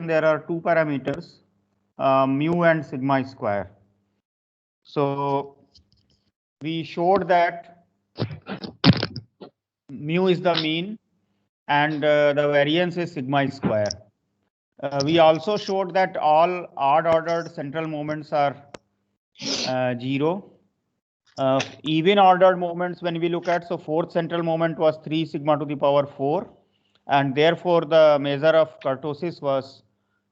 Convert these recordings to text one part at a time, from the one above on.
there are two parameters, mu and sigma square. So we showed that mu is the mean and the variance is sigma square. We also showed that all odd ordered central moments are 0. Even ordered moments, when we look at, so fourth central moment was 3 sigma to the power 4, and therefore the measure of kurtosis was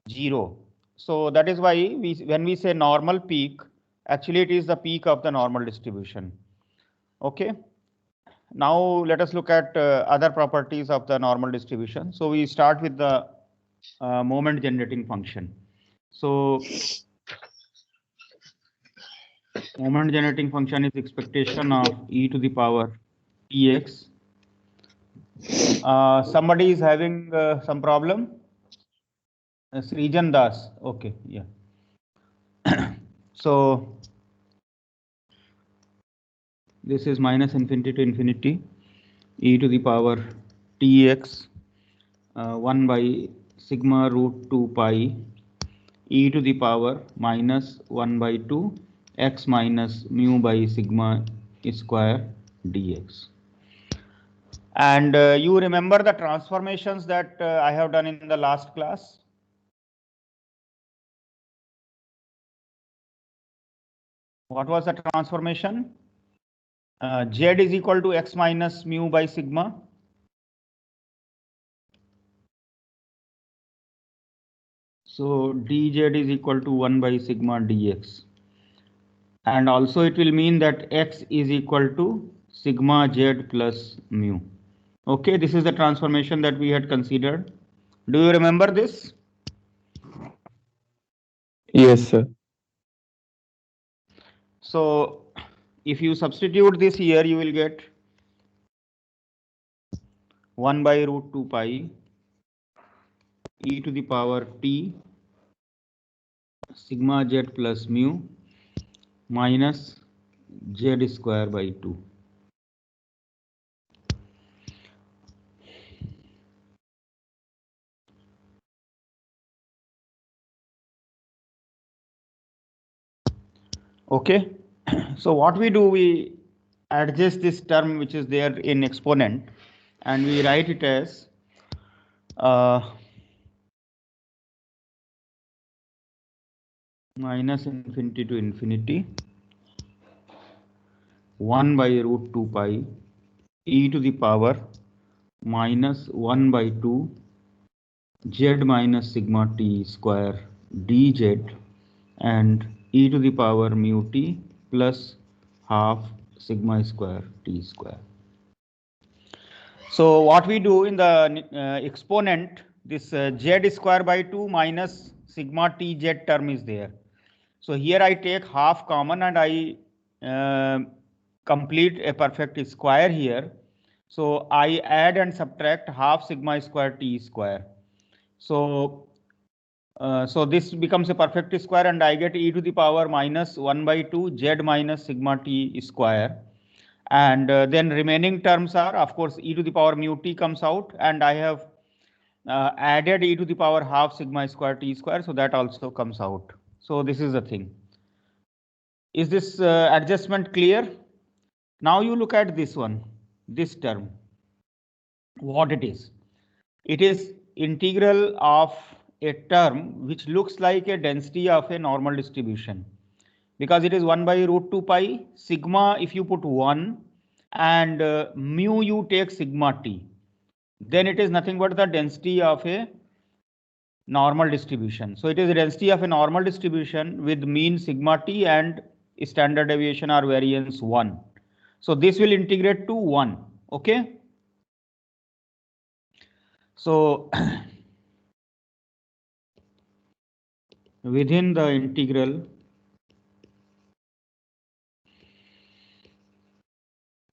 0. So that is why when we say normal peak, actually it is the peak of the normal distribution. Okay. Now let us look at other properties of the normal distribution. So we start with the moment generating function. So moment generating function is expectation of e to the power tx. Somebody is having some problem. Srijan Das. Okay, yeah. So this is minus infinity to infinity e to the power tx 1 by sigma root 2 pi e to the power minus 1 by 2 x minus mu by sigma square dx. And you remember the transformations that I have done in the last class? What was the transformation? Z is equal to x minus mu by sigma. So dz is equal to 1 by sigma dx. And also it will mean that x is equal to sigma z plus mu. Okay, this is the transformation that we had considered. Do you remember this? Yes, sir. So if you substitute this here, you will get 1 by root 2 pi e to the power t sigma z plus mu minus z square by 2. Okay, so what we do, we adjust this term which is there in exponent and we write it as minus infinity to infinity 1 by root 2 pi e to the power minus 1 by 2 z minus sigma t square dz and e to the power mu t plus half sigma square t square. So what we do in the exponent, this z square by 2 minus sigma t z term is there. So here I take half common and I complete a perfect square here. So I add and subtract half sigma square t square. So so this becomes a perfect square and I get e to the power minus 1 by 2 z minus sigma t square. And then remaining terms are, of course, e to the power mu t comes out and I have added e to the power half sigma square t square. So that also comes out. So this is the thing. Is this adjustment clear? Now you look at this one, this term, what it is. It is integral of a term which looks like a density of a normal distribution, because it is 1 by root 2 pi sigma. If you put 1 and mu you take sigma t, then it is nothing but the density of a normal distribution. So it is a density of a normal distribution with mean sigma t and standard deviation or variance 1. So this will integrate to 1. Okay. So within the integral,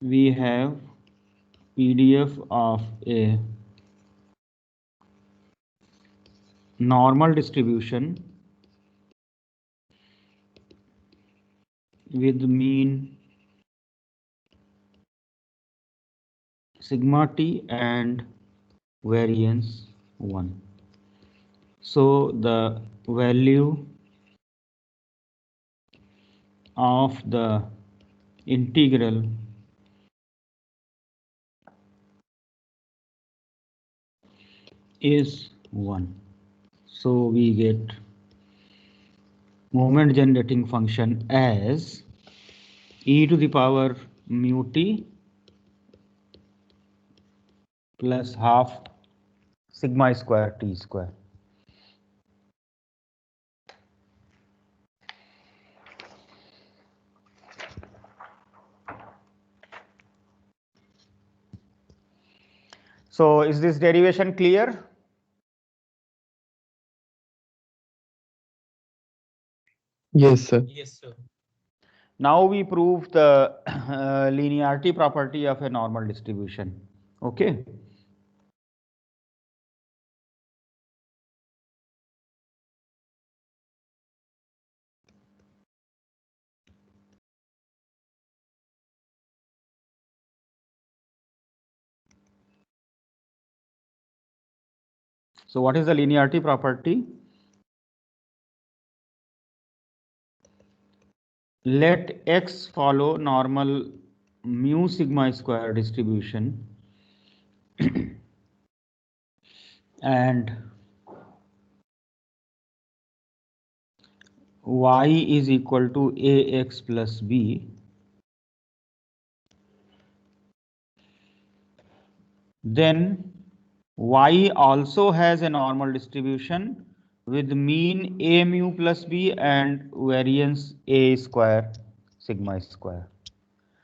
we have PDF of a normal distribution with mean sigma t and variance 1. So the value of the integral is 1. So we get moment generating function as e to the power mu t plus half sigma square t square. So is this derivation clear? Yes, sir. Yes, sir. Now we prove the linearity property of a normal distribution. Okay. So what is the linearity property? Let X follow normal mu sigma square distribution and y is equal to ax plus b. Then y also has a normal distribution with mean a mu plus b and variance a square sigma square.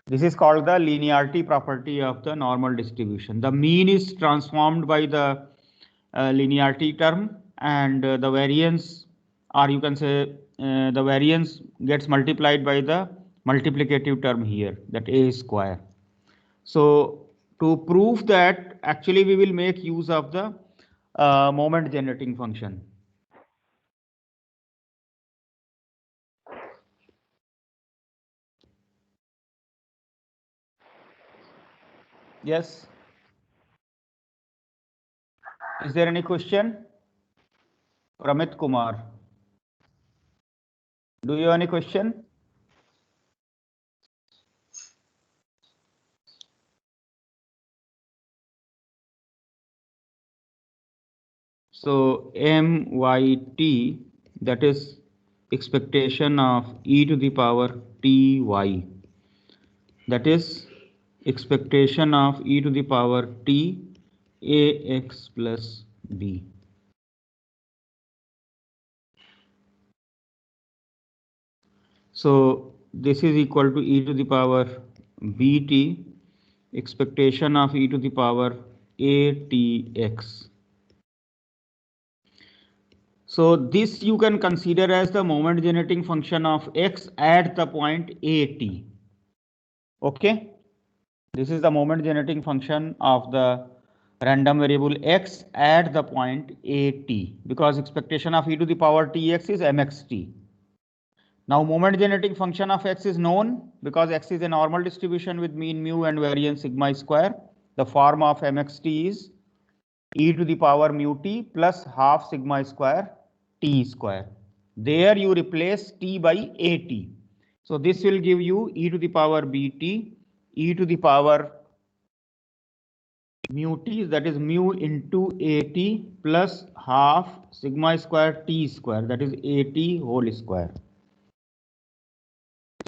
This is called the linearity property of the normal distribution. The mean is transformed by the linearity term, and the variance, or you can say the variance gets multiplied by the multiplicative term here, that a square. So to prove that, actually we will make use of the moment generating function. Yes. Is there any question? Ramit Kumar. Do you have any question? So MYT, that is expectation of e to the power ty. That is expectation of e to the power t ax plus b. So this is equal to e to the power bt, expectation of e to the power atx. So this you can consider as the moment generating function of x at the point at. Okay, this is the moment generating function of the random variable x at the point at, because expectation of e to the power tx is mxt. Now moment generating function of x is known because x is a normal distribution with mean mu and variance sigma square. The form of mxt is e to the power mu t plus half sigma square t square. There you replace t by at. So this will give you e to the power bt, e to the power mu t, that is mu into at plus half sigma square t square, that is at whole square.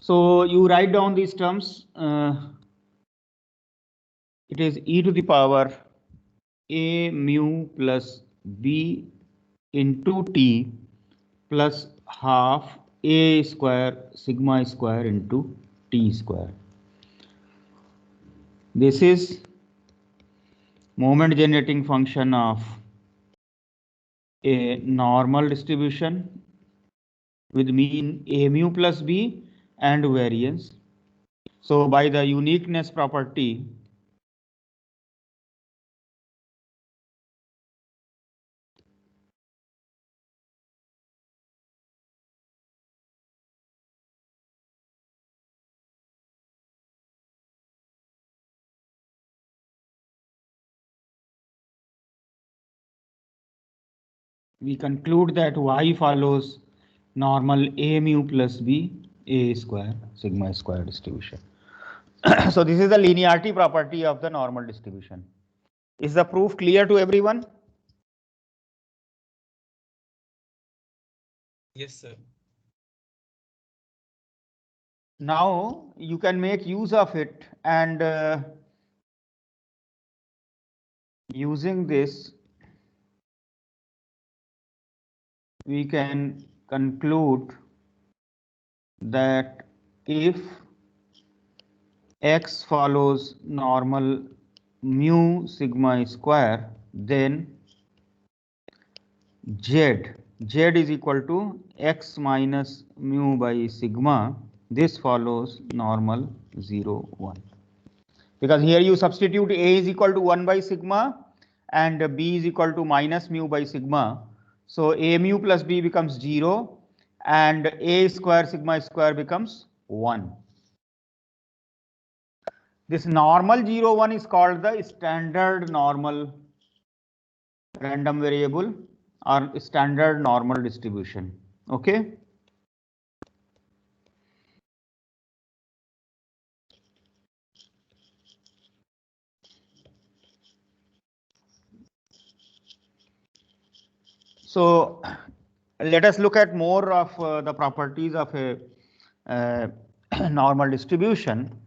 So you write down these terms. It is e to the power a mu plus b into t plus half a square sigma square into t square. This is moment generating function of a normal distribution with mean a mu plus b and variance. So by the uniqueness property, we conclude that y follows normal a mu plus b a square sigma square distribution. So this is the linearity property of the normal distribution. Is the proof clear to everyone? Yes, sir. Now you can make use of it, and using this we can conclude that if x follows normal mu sigma square, then z is equal to x minus mu by sigma. This follows normal 0, 1. Because here you substitute a is equal to 1 by sigma and b is equal to minus mu by sigma. So a mu plus b becomes 0 and a square sigma square becomes 1. This normal 0, 1 is called the standard normal random variable or standard normal distribution. Okay. So let us look at more of the properties of a normal distribution.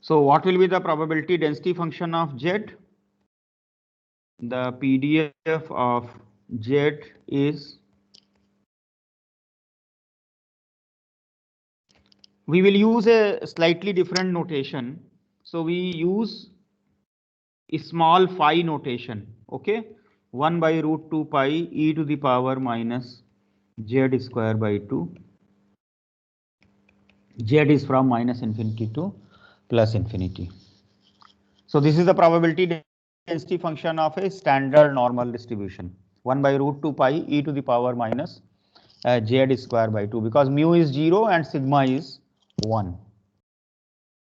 So what will be the probability density function of Z? The PDF of Z is, we will use a slightly different notation. So we use a small phi notation. Okay. 1 by root 2 pi e to the power minus Z square by 2. Z is from minus infinity to plus infinity. So this is the probability density function of a standard normal distribution. 1 by root 2 pi e to the power minus Z square by 2, because mu is 0 and sigma is 1.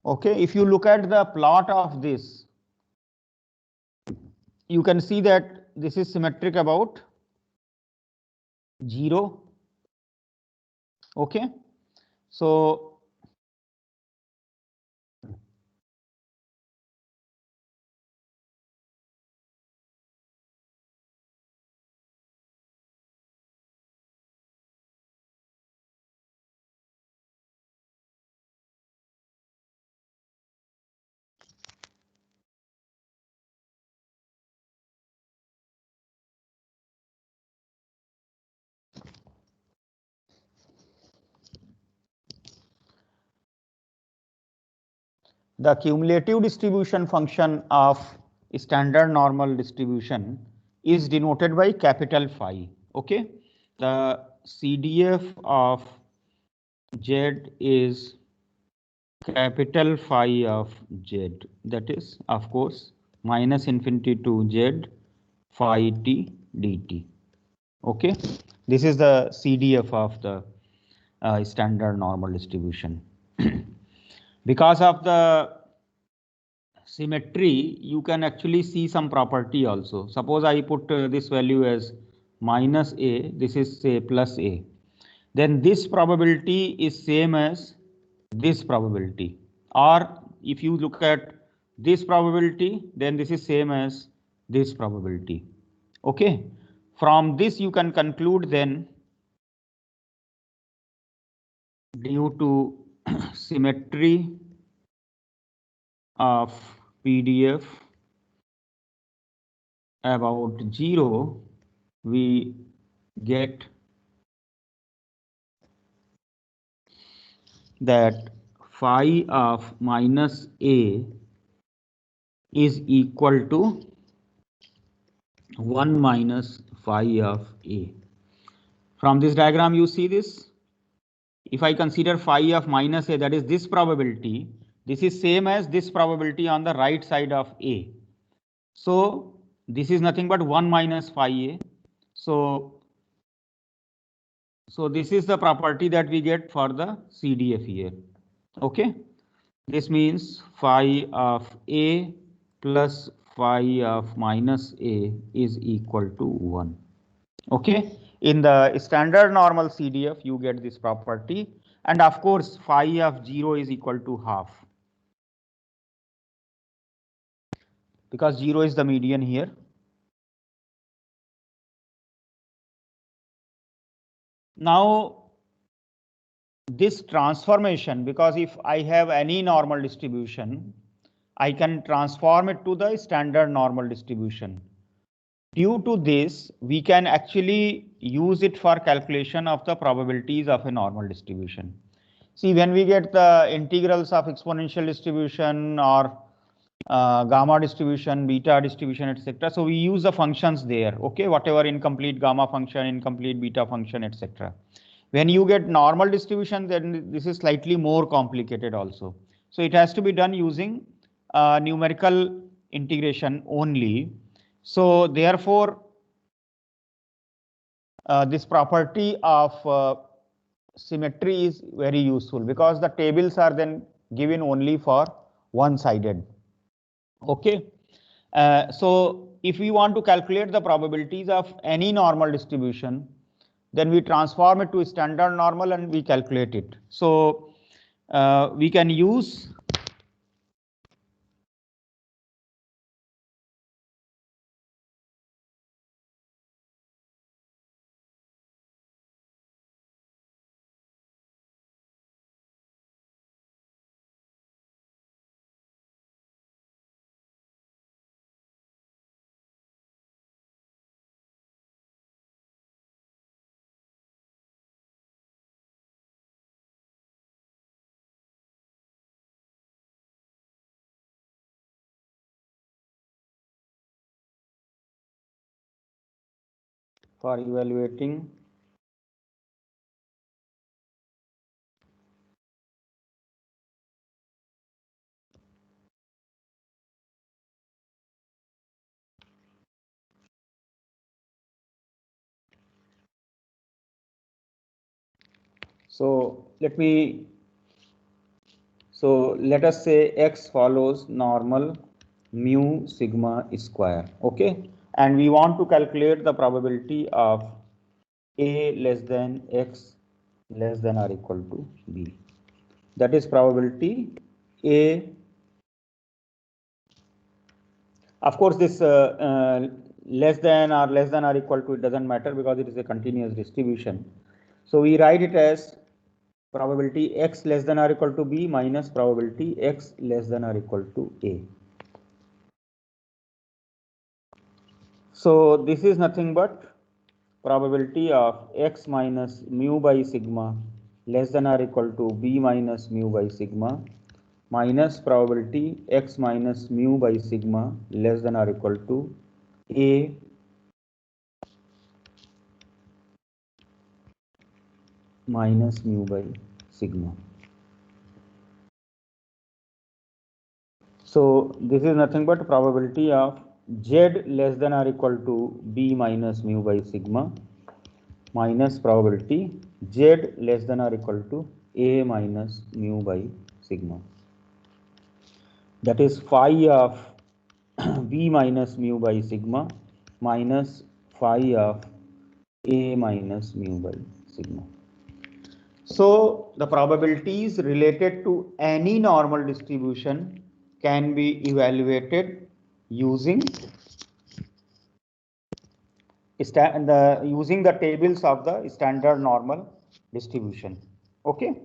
Okay, if you look at the plot of this, you can see that this is symmetric about 0. Okay, so the cumulative distribution function of standard normal distribution is denoted by capital phi. Okay, the CDF of Z is capital phi of Z, that is of course minus infinity to Z phi t dt. Okay, this is the CDF of the standard normal distribution. Because of the symmetry, you can actually see some property also. Suppose I put this value as minus a, this is say plus a, then this probability is same as this probability. Or if you look at this probability, then this is same as this probability. Okay, from this you can conclude then, due to symmetry of PDF about 0, we get that phi of minus a is equal to 1 minus phi of A. From this diagram, you see this. If I consider phi of minus A, that is this probability, this is same as this probability on the right side of A. So this is nothing but 1 minus phi A. So this is the property that we get for the CDF here. Okay. This means phi of A plus phi of minus A is equal to 1. Okay. In the standard normal CDF, you get this property. And of course, phi of 0 is equal to half. Because 0 is the median here. Now, this transformation, because if I have any normal distribution, I can transform it to the standard normal distribution. Due to this, we can actually use it for calculation of the probabilities of a normal distribution. See, when we get the integrals of exponential distribution or gamma distribution, beta distribution, etc. So we use the functions there, okay, whatever incomplete gamma function, incomplete beta function, etc. When you get normal distribution, then this is slightly more complicated also. So it has to be done using numerical integration only. So therefore, this property of symmetry is very useful because the tables are then given only for one-sided. Okay. So if we want to calculate the probabilities of any normal distribution, then we transform it to standard normal and we calculate it. So we can use for evaluating let us say x follows normal mu sigma square, okay, and we want to calculate the probability of a less than x less than or equal to b. That is probability a. Of course, this less than or equal to, it doesn't matter because it is a continuous distribution. So we write it as probability x less than or equal to b minus probability x less than or equal to a. So this is nothing but probability of x minus mu by sigma less than or equal to b minus mu by sigma minus probability x minus mu by sigma less than or equal to a minus mu by sigma. So this is nothing but probability of z less than or equal to b minus mu by sigma minus probability z less than or equal to a minus mu by sigma. That is phi of b minus mu by sigma minus phi of a minus mu by sigma. So the probabilities related to any normal distribution can be evaluated using the tables of the standard normal distribution. Okay.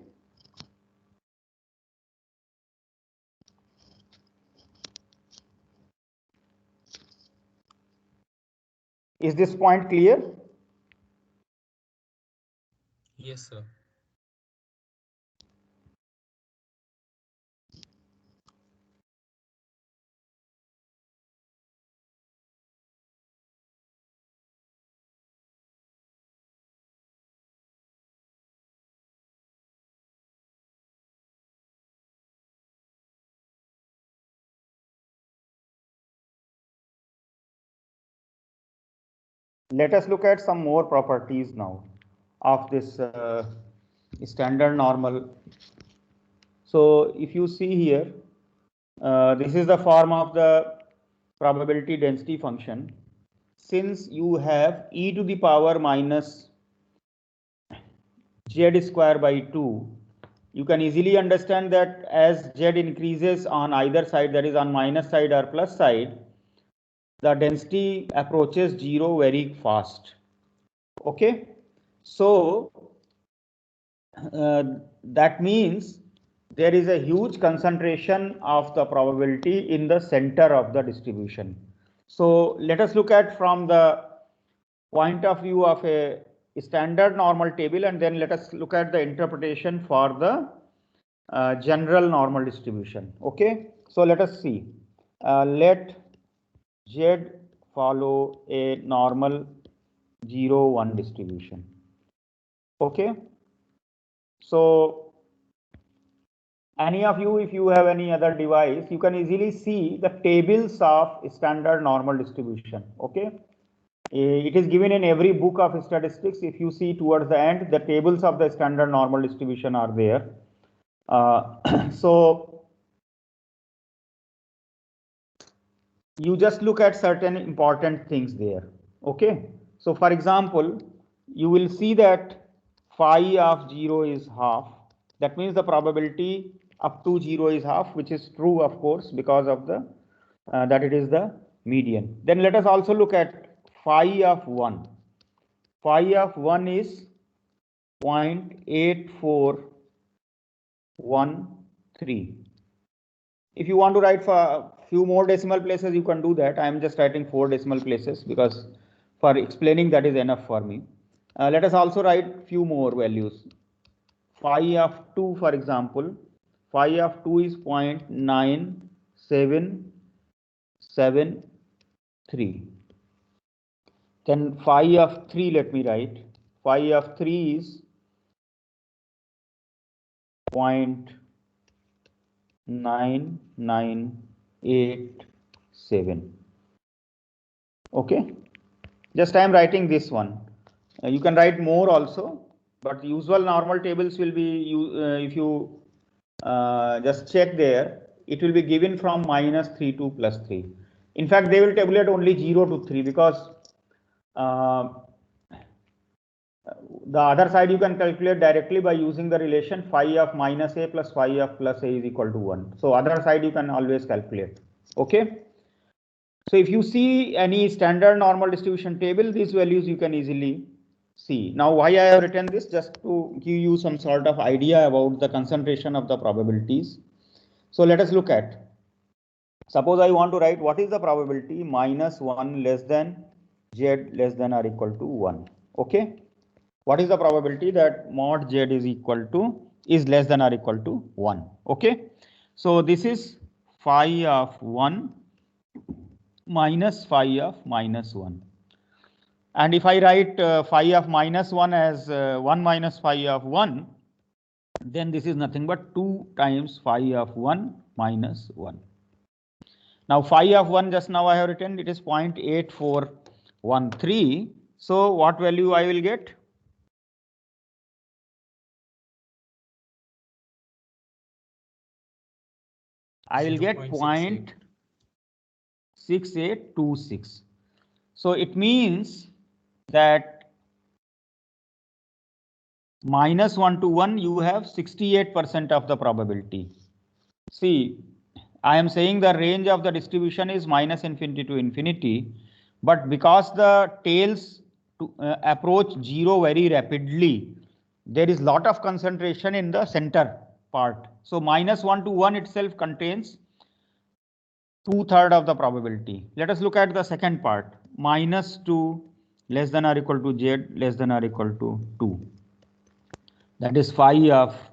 Is this point clear? Yes, sir. Let us look at some more properties now of this standard normal. So if you see here, this is the form of the probability density function. Since you have e to the power minus z square by 2, you can easily understand that as z increases on either side, that is on minus side or plus side, the density approaches 0 very fast. Okay, so that means there is a huge concentration of the probability in the center of the distribution. So let us look at from the point of view of a standard normal table, and then let us look at the interpretation for the general normal distribution. Okay, so let us see. Let Z follow a normal 0, 1 distribution. Okay, so any of you, if you have any other device, you can easily see the tables of standard normal distribution. Okay, it is given in every book of statistics. If you see towards the end, the tables of the standard normal distribution are there. So you just look at certain important things there. Okay, so for example, you will see that phi of 0 is half. That means the probability up to 0 is half, which is true, of course, because of the that it is the median. Then let us also look at phi of 1. Phi of 1 is 0.8413. If you want to write for a few more decimal places, you can do that. I am just writing 4 decimal places because for explaining that is enough for me. Let us also write few more values. Phi of 2, for example, phi of 2 is 0.9773. Then phi of 3, let me write. Phi of 3 is 0.9987. Okay, just I am writing this one. You can write more also, but usual normal tables will be if you just check there, it will be given from -3 to +3. In fact, they will tabulate only 0 to 3 because the other side you can calculate directly by using the relation phi of -a plus phi of +a is equal to 1. So other side you can always calculate. Okay. So if you see any standard normal distribution table, these values you can easily see. Now, why I have written this? Just to give you some sort of idea about the concentration of the probabilities. So let us look at. Suppose I want to write what is the probability -1 less than z less than or equal to 1. Okay. What is the probability that mod z is less than or equal to 1? Okay. So this is phi of 1 minus phi of -1. And if I write phi of -1 as 1 minus phi of 1, then this is nothing but 2 times phi of 1 minus 1. Now phi of 1 just now I have written, it is 0.8413. So what value I will get? I will get 0.6826. So it means that -1 to 1, you have 68% of the probability. See, I am saying the range of the distribution is -infinity to infinity, but because the tails approach 0 very rapidly, there is lot of concentration in the center part. So -1 to 1 itself contains 2/3 of the probability. Let us look at the second part. -2 less than or equal to z less than or equal to 2. That is phi of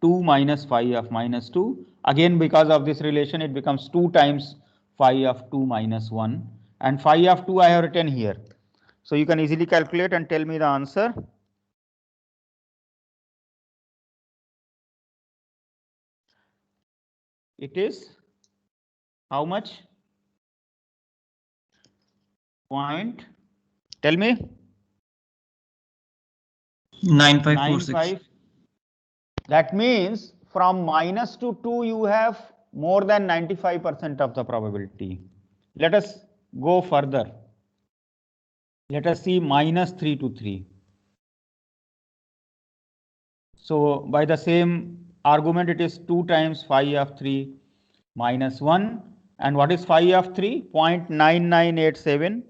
2 minus phi of -2. Again, because of this relation, it becomes 2 times phi of 2 minus 1. And phi of 2 I have written here. So you can easily calculate and tell me the answer. It is how much? 0.9987. Tell me. 9546. 95. That means from minus to 2 you have more than 95% of the probability. Let us go further. Let us see minus 3 to 3. So by the same argument, it is 2 times phi of 3 minus 1. And what is phi of 3? 0.9987.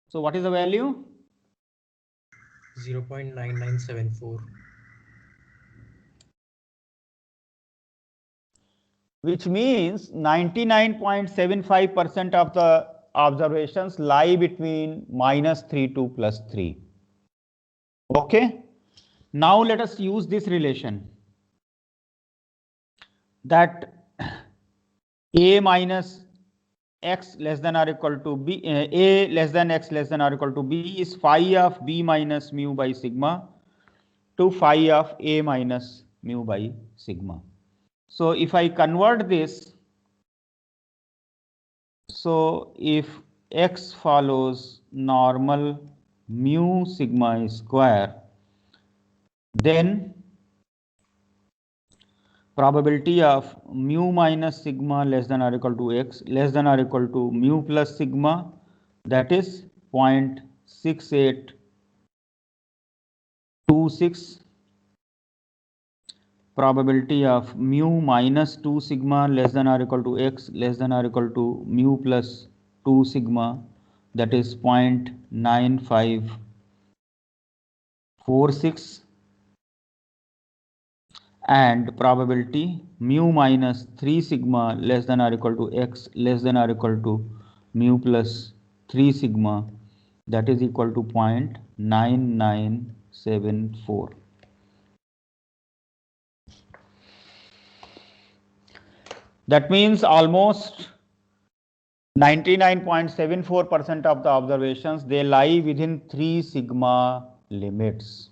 So what is the value? 0.9974. Which means 99.75% of the observations lie between minus 3 to plus 3. Okay. Now let us use this relation that A minus x less than or equal to b, A less than x less than or equal to b is phi of b minus mu by sigma to phi of A minus mu by sigma. So if I convert this, so if x follows normal mu sigma square, then probability of mu minus sigma less than or equal to x less than or equal to mu plus sigma, that is 0.6826. Probability of mu minus 2 sigma less than or equal to x less than or equal to mu plus 2 sigma, that is 0.9546. And probability mu minus 3 sigma less than or equal to x less than or equal to mu plus 3 sigma, that is equal to 0.9974. That means almost 99.74% of the observations, they lie within 3 sigma limits.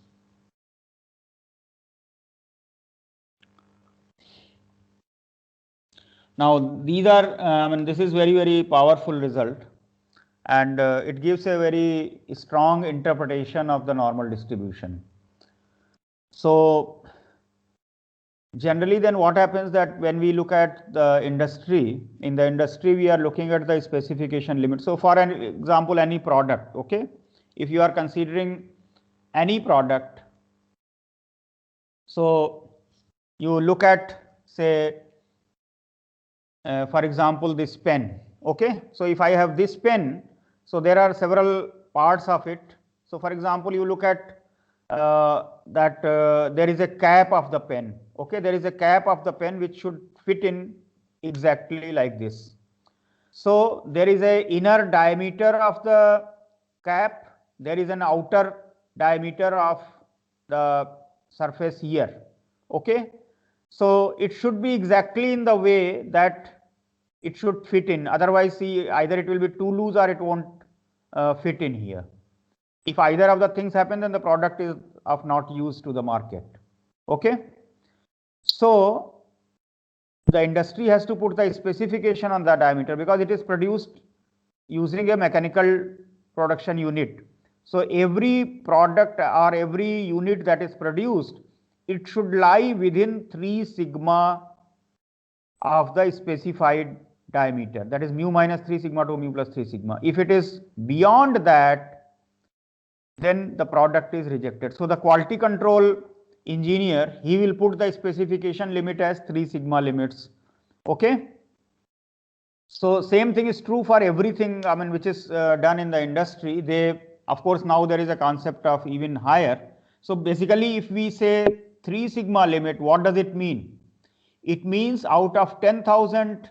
Now these are, this is very, very powerful result, and it gives a very strong interpretation of the normal distribution. So generally then what happens that when we look at the industry, in the industry we are looking at the specification limit. So for an example, any product, okay, if you are considering any product, so you look at, say, for example, this pen, okay. So if I have this pen, so there are several parts of it. So for example, you look at there is a cap of the pen, okay. There is a cap of the pen which should fit in exactly like this. So there is a inner diameter of the cap, there is an outer diameter of the surface here, okay. So it should be exactly in the way that it should fit in, otherwise see either it will be too loose or it won't fit in here. If either of the things happen, then the product is of not use to the market, okay. So the industry has to put the specification on the diameter because it is produced using a mechanical production unit. So every product or every unit that is produced, it should lie within 3 sigma of the specified diameter, that is mu minus 3 sigma to mu plus 3 sigma. If it is beyond that, then the product is rejected. So the quality control engineer, he will put the specification limit as 3 sigma limits, okay. So same thing is true for everything, which is done in the industry. They, of course, now there is a concept of even higher. So basically, if we say 3 sigma limit, what does it mean? It means out of 10,000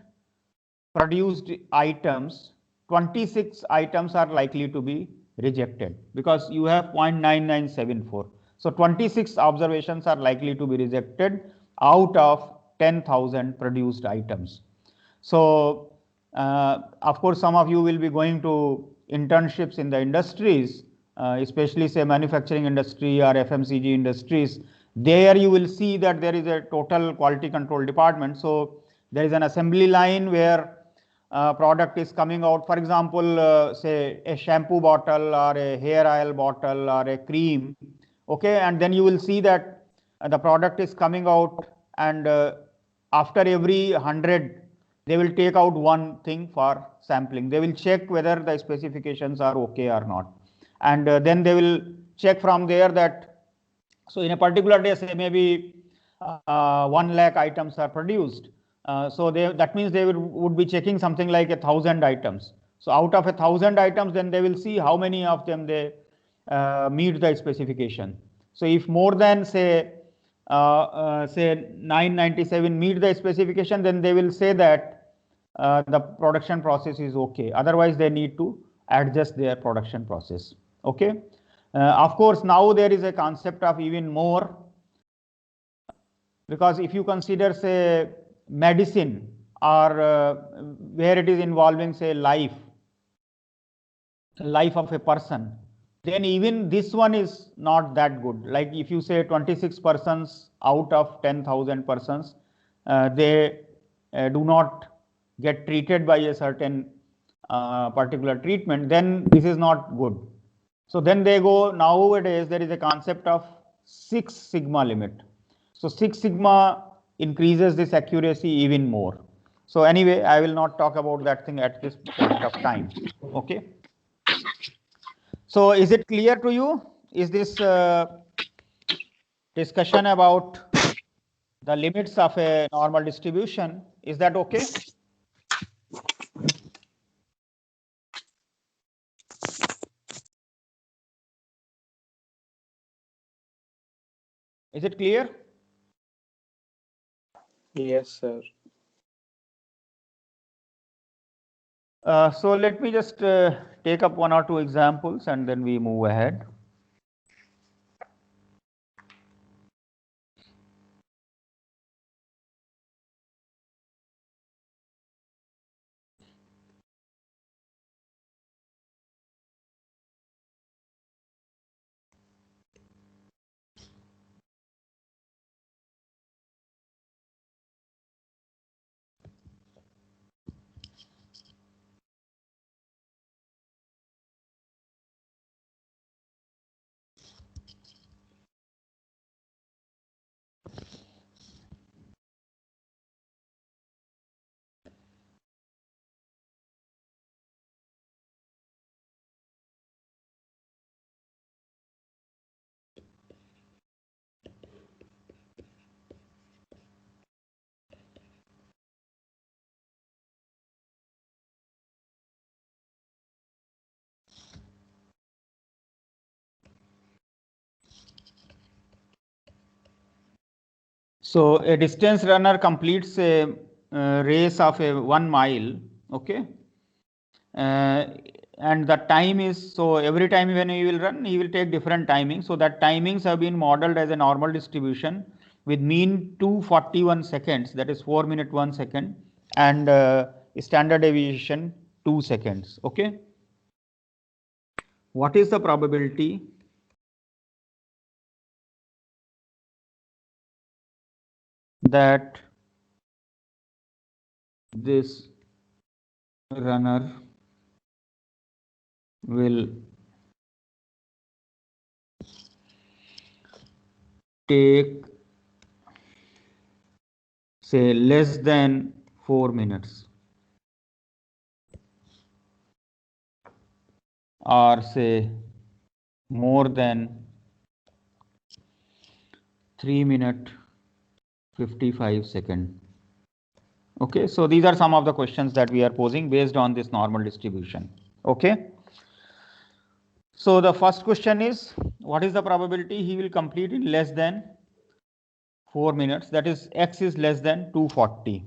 produced items, 26 items are likely to be rejected because you have 0.9974. So 26 observations are likely to be rejected out of 10,000 produced items. So of course, some of you will be going to internships in the industries, especially say manufacturing industry or FMCG industries. There you will see that there is a total quality control department. So There is an assembly line where product is coming out. For example, say a shampoo bottle or a hair oil bottle or a cream. Okay, and then you will see that the product is coming out, and after every 100, they will take out one thing for sampling. They will check whether the specifications are okay or not, and then they will check from there that, so in a particular day, say maybe 1 lakh items are produced. So that means they would be checking something like 1,000 items. So out of 1,000 items, then they will see how many of them they meet the specification. So if more than say 997 meet the specification, then they will say that the production process is okay. Otherwise, they need to adjust their production process. Okay. Of course, now there is a concept of even more, because if you consider say medicine or where it is involving say life of a person, then even this one is not that good. Like if you say 26 persons out of 10,000 persons, they do not get treated by a certain particular treatment, then this is not good. So then they go, nowadays there is a concept of 6 sigma limit. So 6 sigma increases this accuracy even more. So anyway, I will not talk about that thing at this point of time. Okay. So is it clear to you? Is this discussion about the limits of a normal distribution, is that okay? Is it clear? Yes, sir. So let me just take up 1 or 2 examples and then we move ahead. So a distance runner completes a race of a 1 mile, okay, and the time is, so every time when he will run, he will take different timings. So that timings have been modeled as a normal distribution with mean 241 seconds, that is 4 minutes 1 second, and standard deviation 2 seconds. Okay. What is the probability that this runner will take say less than 4 minutes or say more than 3 minutes 55 seconds? Okay, so these are some of the questions that we are posing based on this normal distribution. Okay. So the first question is, what is the probability he will complete in less than 4 minutes? That is, x is less than 240.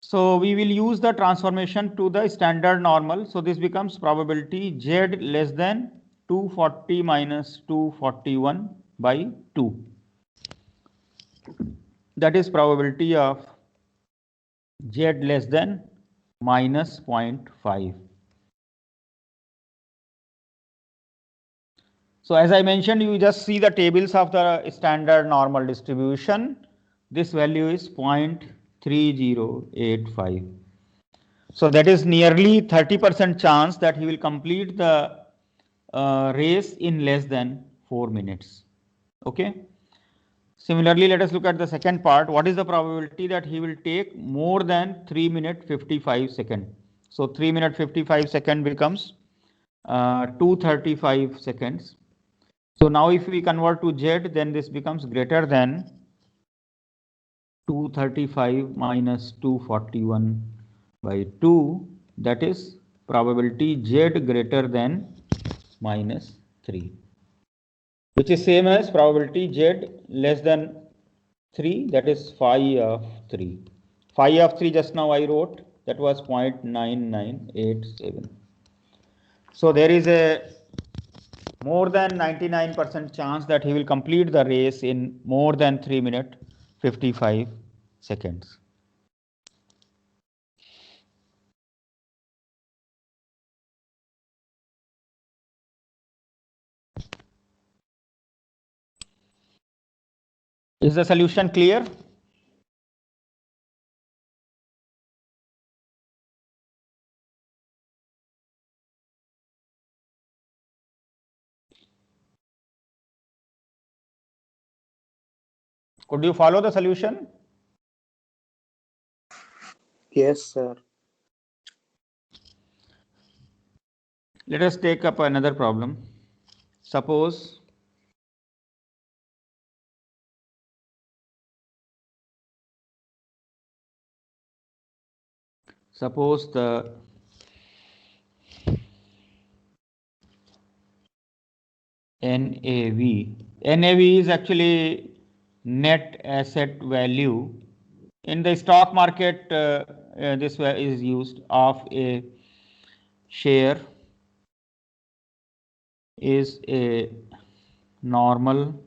So we will use the transformation to the standard normal. So this becomes probability z less than 240 minus 241 by 2. That is probability of z less than minus 0.5. So as I mentioned, you just see the tables of the standard normal distribution. This value is 0.3 3085. So that is nearly 30% chance that he will complete the race in less than 4 minutes. Okay. Similarly, let us look at the second part. What is the probability that he will take more than 3 minute 55 second? So 3 minute 55 second becomes 235 seconds. So now if we convert to Z, then this becomes greater than 235 minus 241 by 2. That is probability Z greater than minus 3, which is same as probability Z less than 3, that is phi of 3. Phi of 3 just now I wrote, that was 0.9987. So there is a more than 99% chance that he will complete the race in more than 3 minutes 55 seconds. Is the solution clear? Could you follow the solution? Yes, sir. Let us take up another problem. Suppose the NAV is actually net asset value. In the stock market, this is used of a share is a normal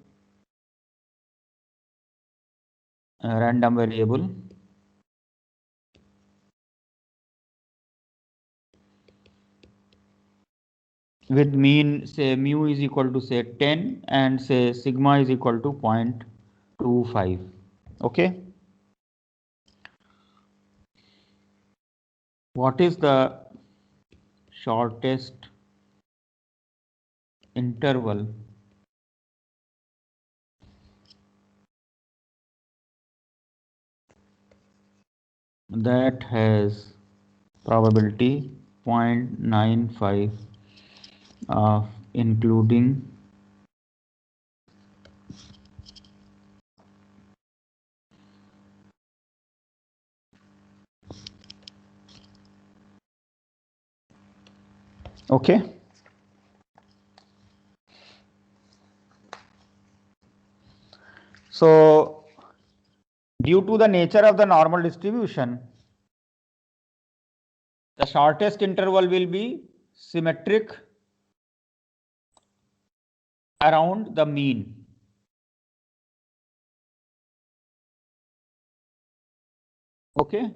random variable with mean, say mu is equal to say 10 and say sigma is equal to 0.25. Okay. What is the shortest interval that has probability 0.95 of including okay. So due to the nature of the normal distribution, the shortest interval will be symmetric around the mean. Okay,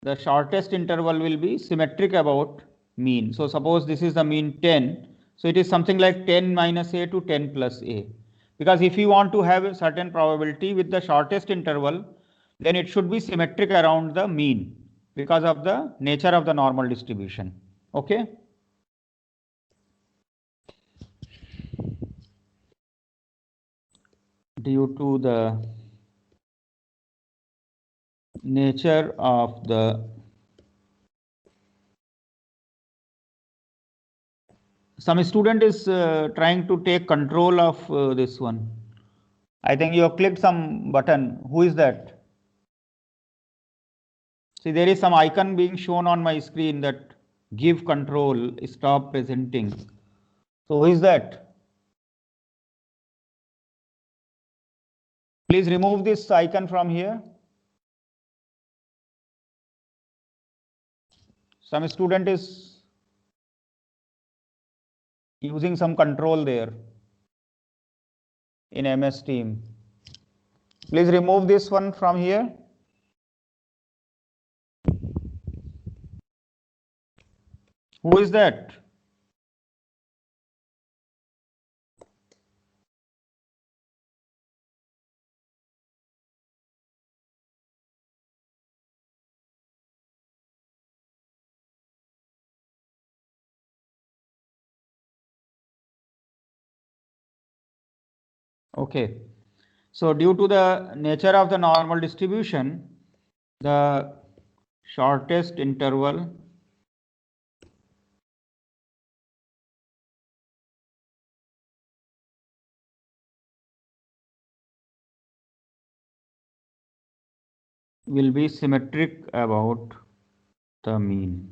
the shortest interval will be symmetric about mean. So suppose this is the mean 10. So it is something like 10 minus a to 10 plus a. Because if you want to have a certain probability with the shortest interval, then it should be symmetric around the mean because of the nature of the normal distribution. Okay. Due to the nature of the some student is trying to take control of this one. I think you have clicked some button. Who is that? See, there is some icon being shown on my screen that give control, stop presenting. So who is that? Please remove this icon from here. Some student is using some control there in MS Team. Please remove this one from here. Who is that? Okay. So due to the nature of the normal distribution, the shortest interval will be symmetric about the mean.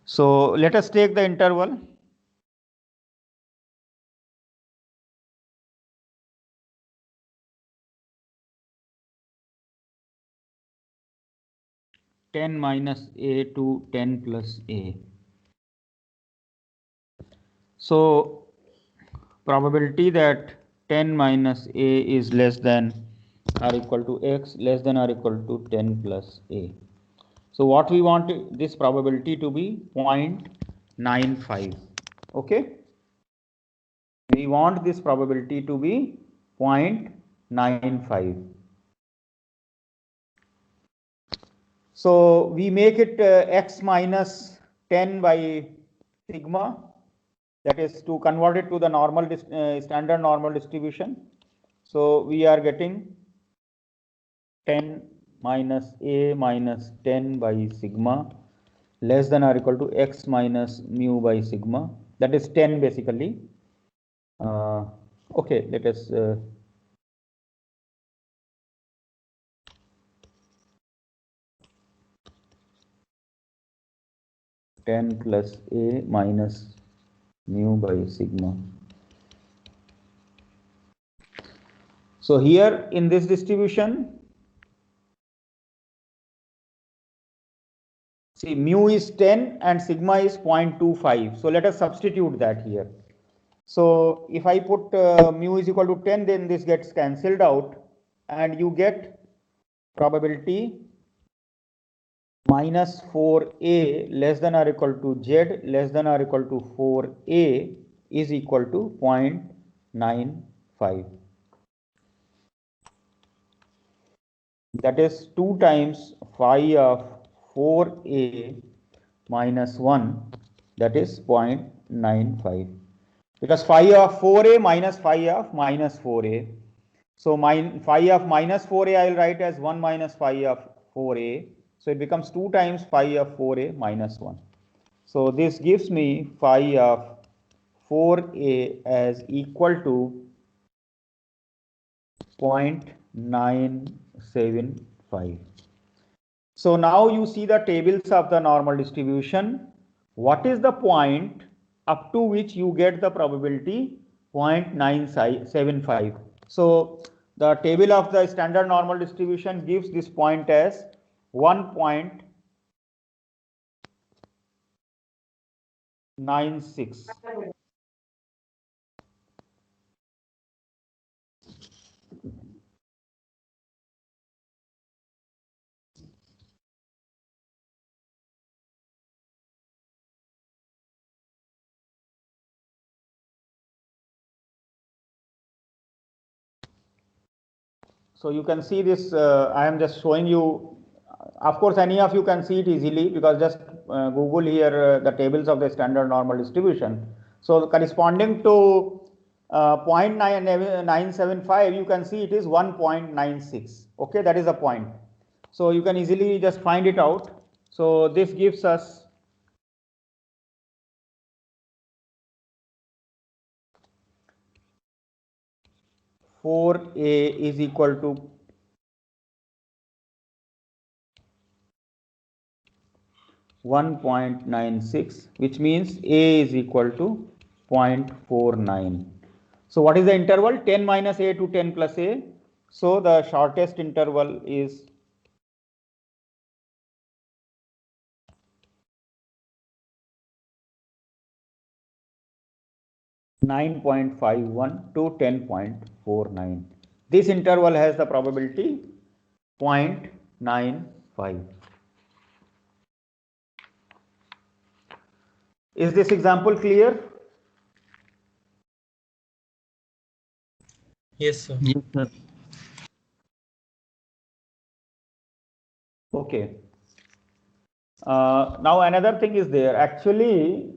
So let us take the interval. Ten minus a to 10 plus a. So probability that 10 minus a is less than or equal to x less than or equal to 10 plus a. So what we want this probability to be 0.95. Okay. We want this probability to be 0.95. So we make it x minus 10 by sigma, that is to convert it to the normal standard normal distribution. So we are getting 10 minus a minus 10 by sigma less than or equal to x minus mu by sigma, that is 10 basically. Okay, let us 10 plus a minus mu by sigma. So here in this distribution, see mu is 10 and sigma is 0.25. So let us substitute that here. So if I put mu is equal to 10, then this gets cancelled out and you get probability minus 4a less than or equal to z less than or equal to 4a is equal to 0.95. That is 2 times phi of 4a minus 1, that is 0.95. Because phi of 4a minus phi of minus 4a. So phi of minus 4a I will write as 1 minus phi of 4a. So it becomes 2 times phi of 4a minus 1. So this gives me phi of 4a as equal to 0.975. So now you see the tables of the normal distribution. What is the point up to which you get the probability 0.975? So the table of the standard normal distribution gives this point as 1.96. So you can see this, I am just showing you, of course any of you can see it easily because just Google here the tables of the standard normal distribution. So corresponding to 0.975, you can see it is 1.96. Okay, that is the point. So you can easily just find it out. So this gives us 4a is equal to 1.96, which means a is equal to 0.49. So what is the interval? 10 minus a to 10 plus a. So the shortest interval is 9.51 to 10.49. This interval has the probability 0.95. Is this example clear? Yes, sir. Yes, sir. Okay. Now another thing is there. Actually,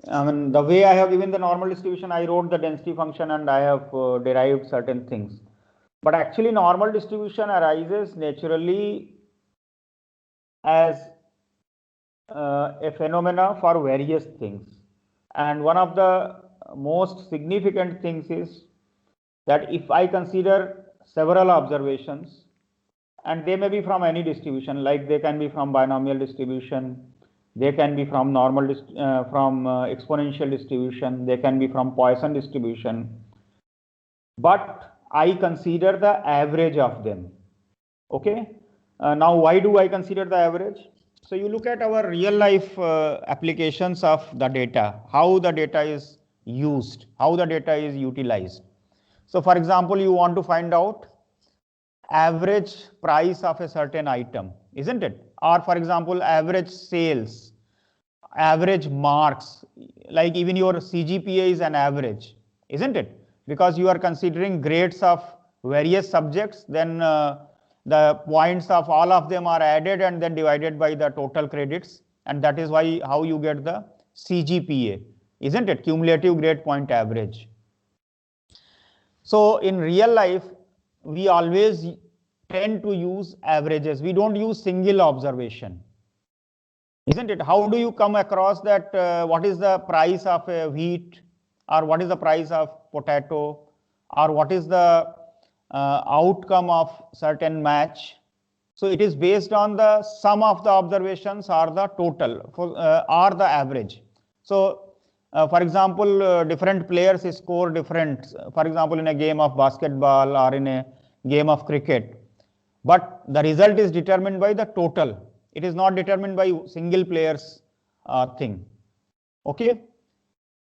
I mean, the way I have given the normal distribution, I wrote the density function and I have derived certain things. But actually, normal distribution arises naturally as a phenomena for various things. And one of the most significant things is that if I consider several observations, and they may be from any distribution, like they can be from binomial distribution, they can be from exponential distribution, they can be from Poisson distribution, but I consider the average of them. Okay. Now, why do I consider the average? So you look at our real life applications of the data, how the data is used, how the data is utilized. So for example, you want to find out average price of a certain item, isn't it? Or for example, average sales, average marks, like even your CGPA is an average, isn't it? Because you are considering grades of various subjects, then the points of all of them are added and then divided by the total credits, and that is why how you get the CGPA, isn't it? Cumulative grade point average. So in real life, we always tend to use averages. We don't use single observation, isn't it? How do you come across that what is the price of a wheat, or what is the price of potato, or what is the outcome of certain match? So it is based on the sum of the observations or the total or the average. So for example, different players score different, for example, in a game of basketball or in a game of cricket. But the result is determined by the total. It is not determined by single player's thing. Okay.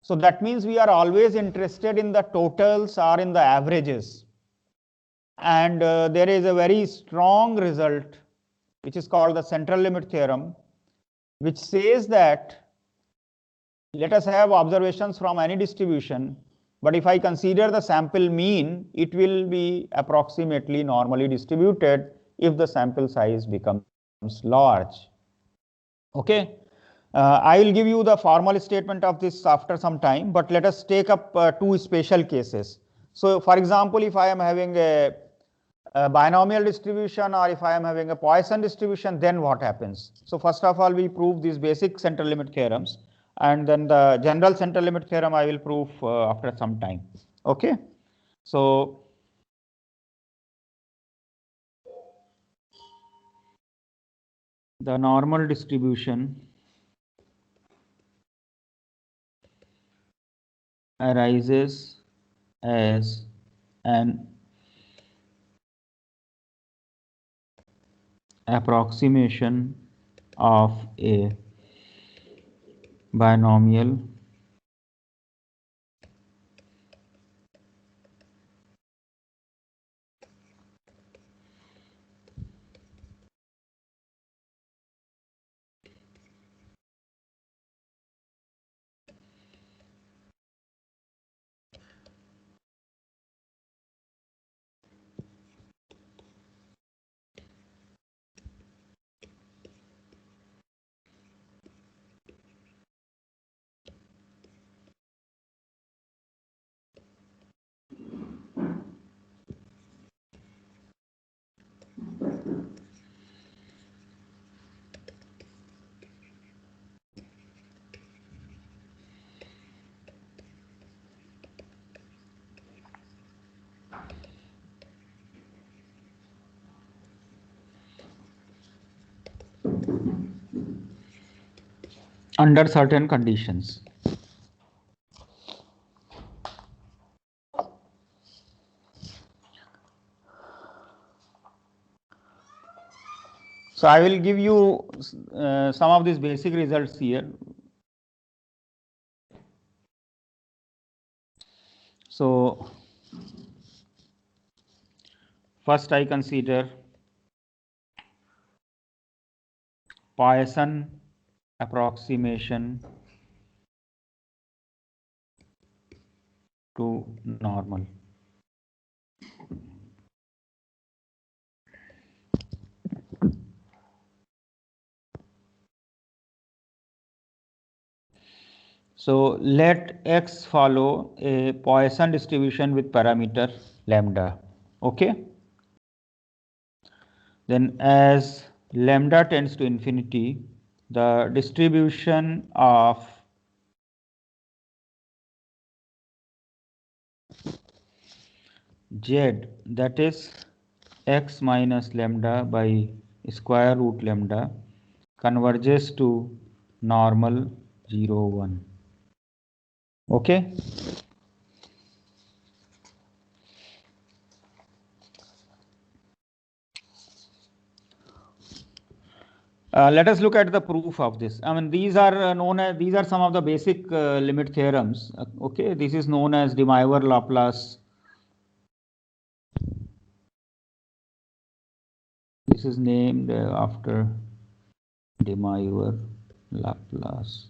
So that means we are always interested in the totals or in the averages. And there is a very strong result, which is called the central limit theorem, which says that let us have observations from any distribution, but if I consider the sample mean, it will be approximately normally distributed if the sample size becomes large. Okay. I will give you the formal statement of this after some time, but let us take up two special cases. So for example, if I am having a binomial distribution, or if I am having a Poisson distribution, then what happens? So first of all, we prove these basic central limit theorems, and then the general central limit theorem I will prove after some time. Okay. So the normal distribution arises as an approximation of a binomial under certain conditions. So I will give you some of these basic results here. So first I consider Poisson approximation to normal. So let X follow a Poisson distribution with parameter lambda. Okay. Then as lambda tends to infinity, the distribution of Z, that is X minus lambda by square root lambda, converges to normal 0, 1. Okay. Let us look at the proof of this. I mean, these are known as, these are some of the basic limit theorems. Okay, this is known as de Moivre Laplace. This is named after de Moivre Laplace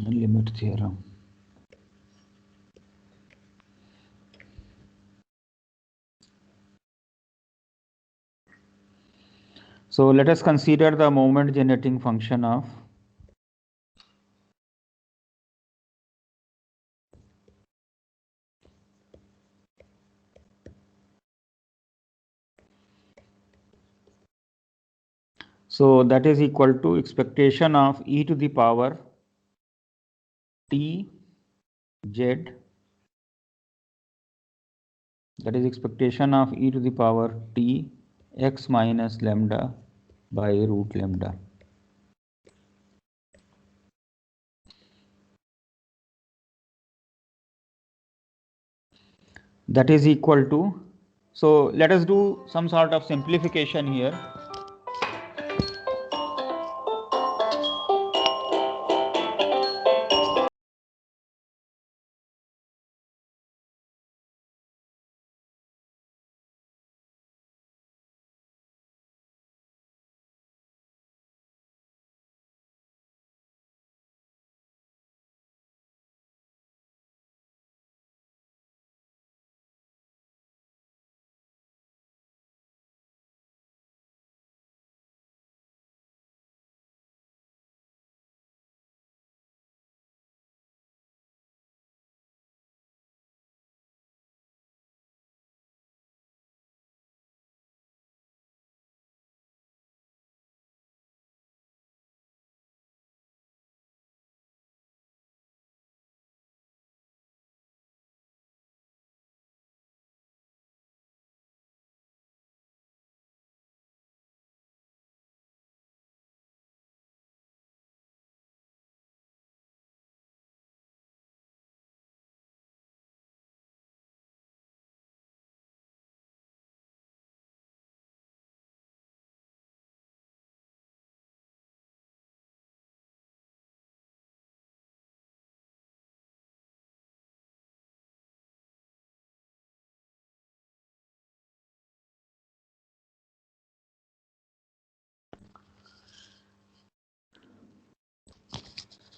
limit theorem. So let us consider the moment generating function of so that is equal to expectation of e to the power t z, that is expectation of e to the power t x minus lambda by root lambda. That is equal to, so let us do some sort of simplification here.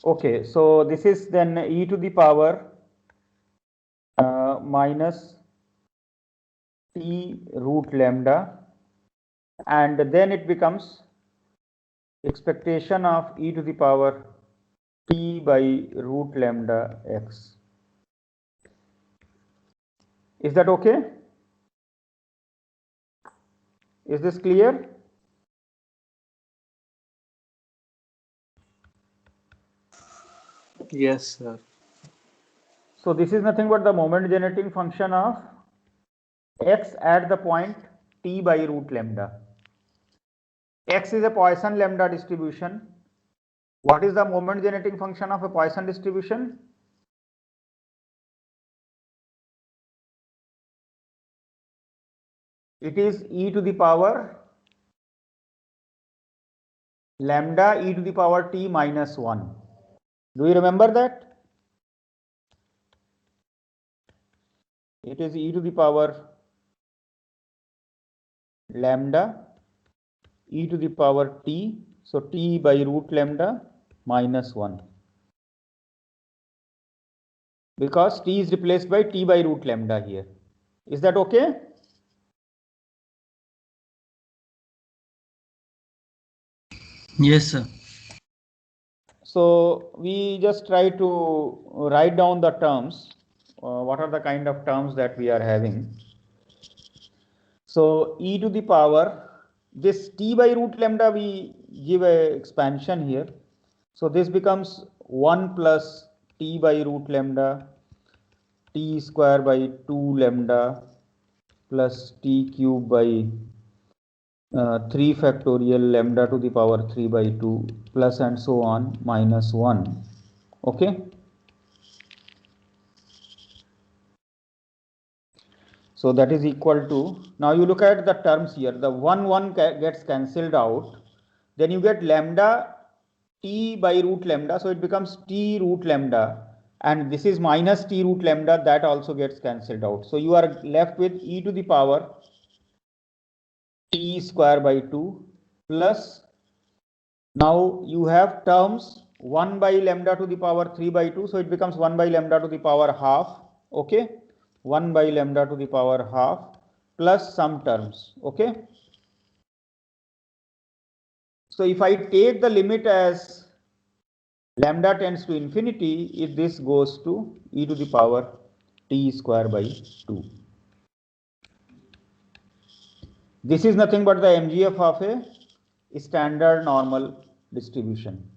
Okay, so this is then e to the power minus t root lambda, and then it becomes expectation of e to the power t by root lambda x. Is that okay? Is this clear? Yes, sir. So this is nothing but the moment generating function of x at the point t by root lambda. X is a Poisson lambda distribution. What is the moment generating function of a Poisson distribution? It is e to the power lambda e to the power t minus 1. Do you remember that? It is e to the power lambda e to the power t, so t by root lambda minus 1, because t is replaced by t by root lambda here. Is that okay? Yes, sir. So we just try to write down the terms. What are the kind of terms that we are having? So e to the power, this t by root lambda, we give a expansion here. So this becomes 1 plus t by root lambda t square by 2 lambda plus t cube by 3 factorial lambda to the power 3 by 2 plus and so on minus 1. Okay. So that is equal to, now you look at the terms here, the 1 gets cancelled out, then you get lambda t by root lambda, so it becomes t root lambda, and this is minus t root lambda, that also gets cancelled out. So you are left with e to the power t square by 2 plus, now you have terms 1 by lambda to the power 3 by 2, so it becomes 1 by lambda to the power half. Okay, 1 by lambda to the power half plus some terms. Okay, so if I take the limit as lambda tends to infinity, if this goes to e to the power t square by 2. This is nothing but the MGF of a standard normal distribution.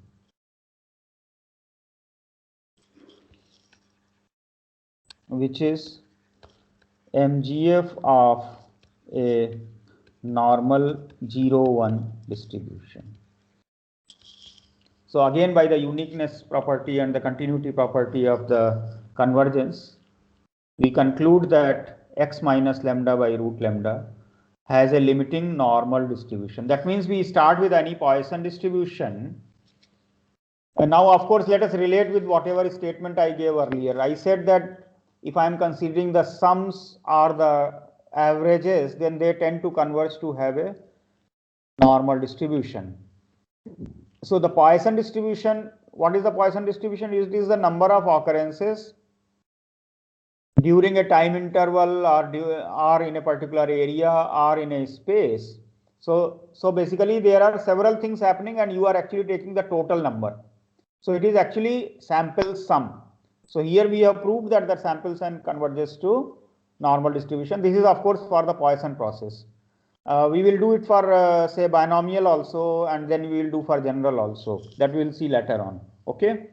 Which is MGF of a normal 0-1 distribution. So again, by the uniqueness property and the continuity property of the convergence, we conclude that x minus lambda by root lambda has a limiting normal distribution. That means we start with any Poisson distribution. And now, of course, let us relate with whatever statement I gave earlier. I said that if I am considering the sums or the averages, then they tend to converge to have a normal distribution. So the Poisson distribution, what is the Poisson distribution? It is the number of occurrences during a time interval or in a particular area or in a space. So basically there are several things happening and you are actually taking the total number. So it is actually sample sum. So here we have proved that the sample sum converges to normal distribution. This is of course for the Poisson process. We will do it for say binomial also, and then we will do for general also. That we will see later on. Okay.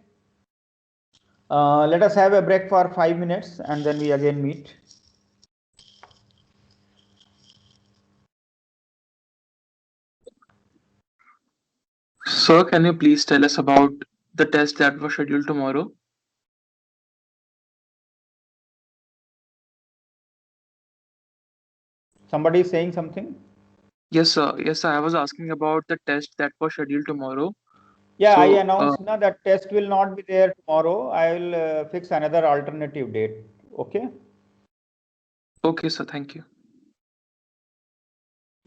Let us have a break for 5 minutes and then we again meet. Sir, can you please tell us about the test that was scheduled tomorrow? Somebody is saying something? Yes, sir. Yes, sir. I was asking about the test that was scheduled tomorrow. Yeah, I So, announced now that test will not be there tomorrow. I will fix another alternative date. Okay. okay, sir. Thank you.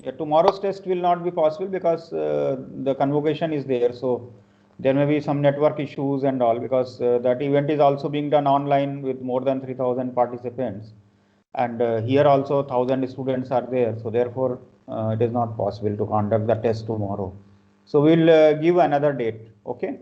Yeah, tomorrow's test will not be possible because the convocation is there. So there may be some network issues and all, because that event is also being done online with more than 3,000 participants. And here also 1,000 students are there. So therefore, it is not possible to conduct the test tomorrow. So we'll give another date. Okay.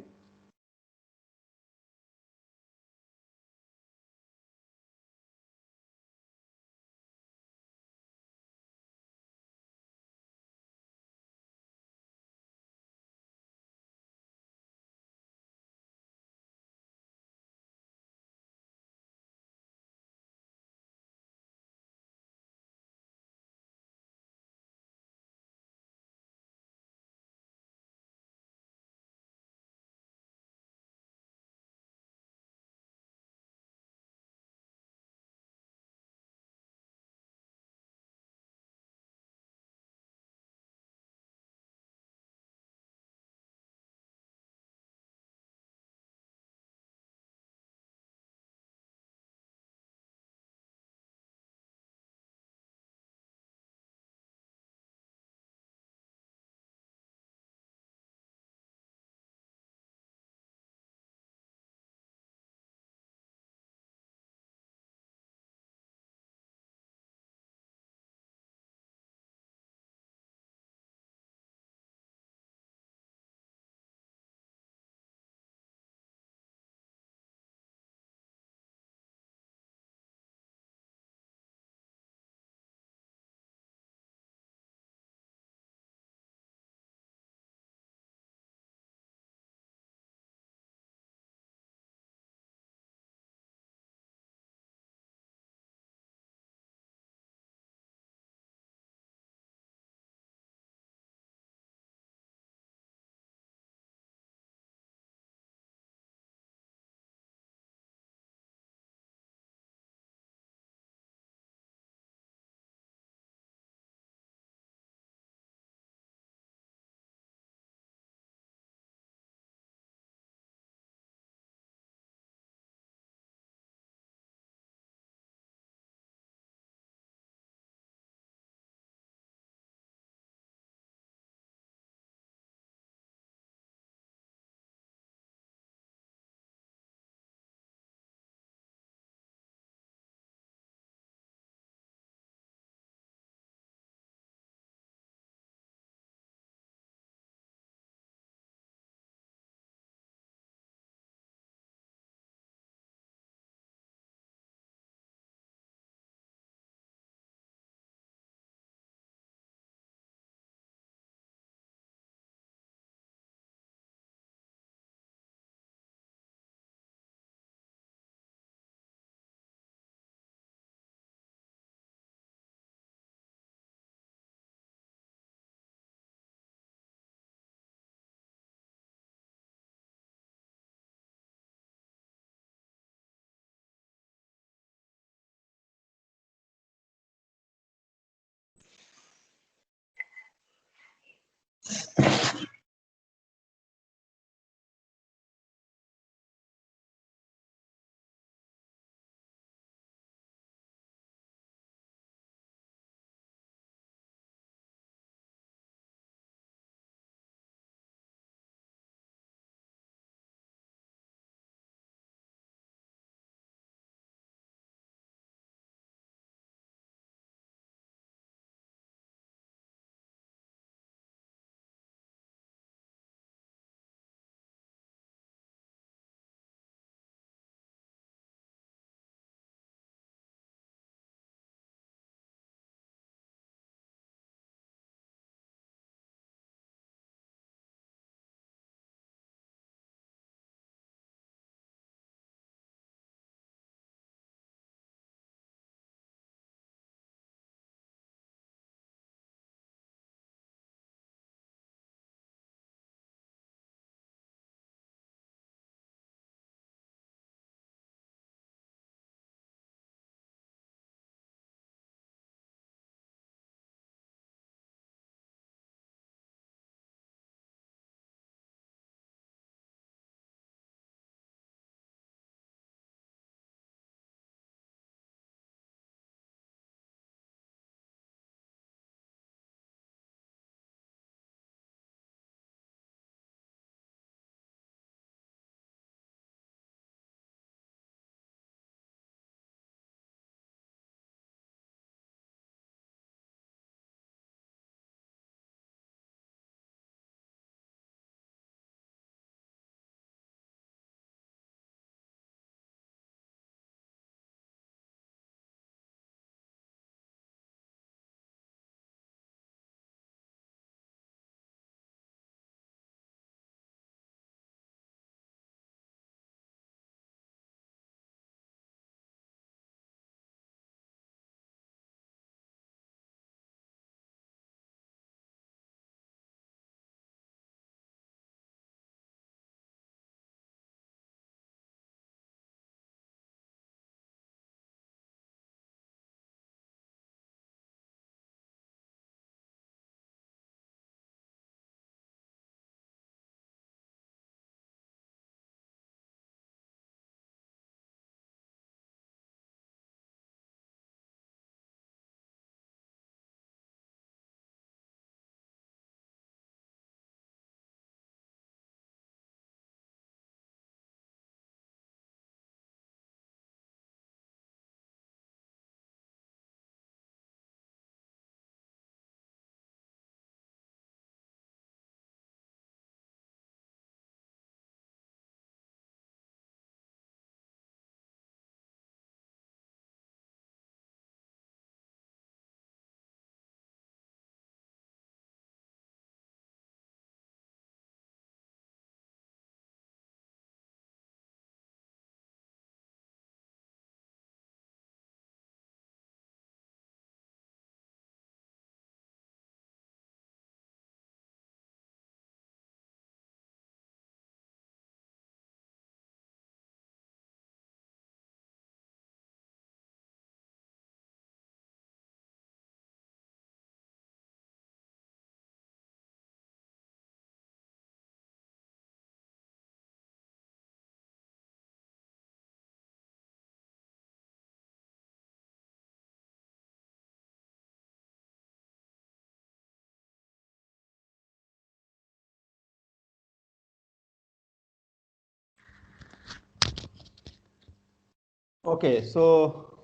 Okay, so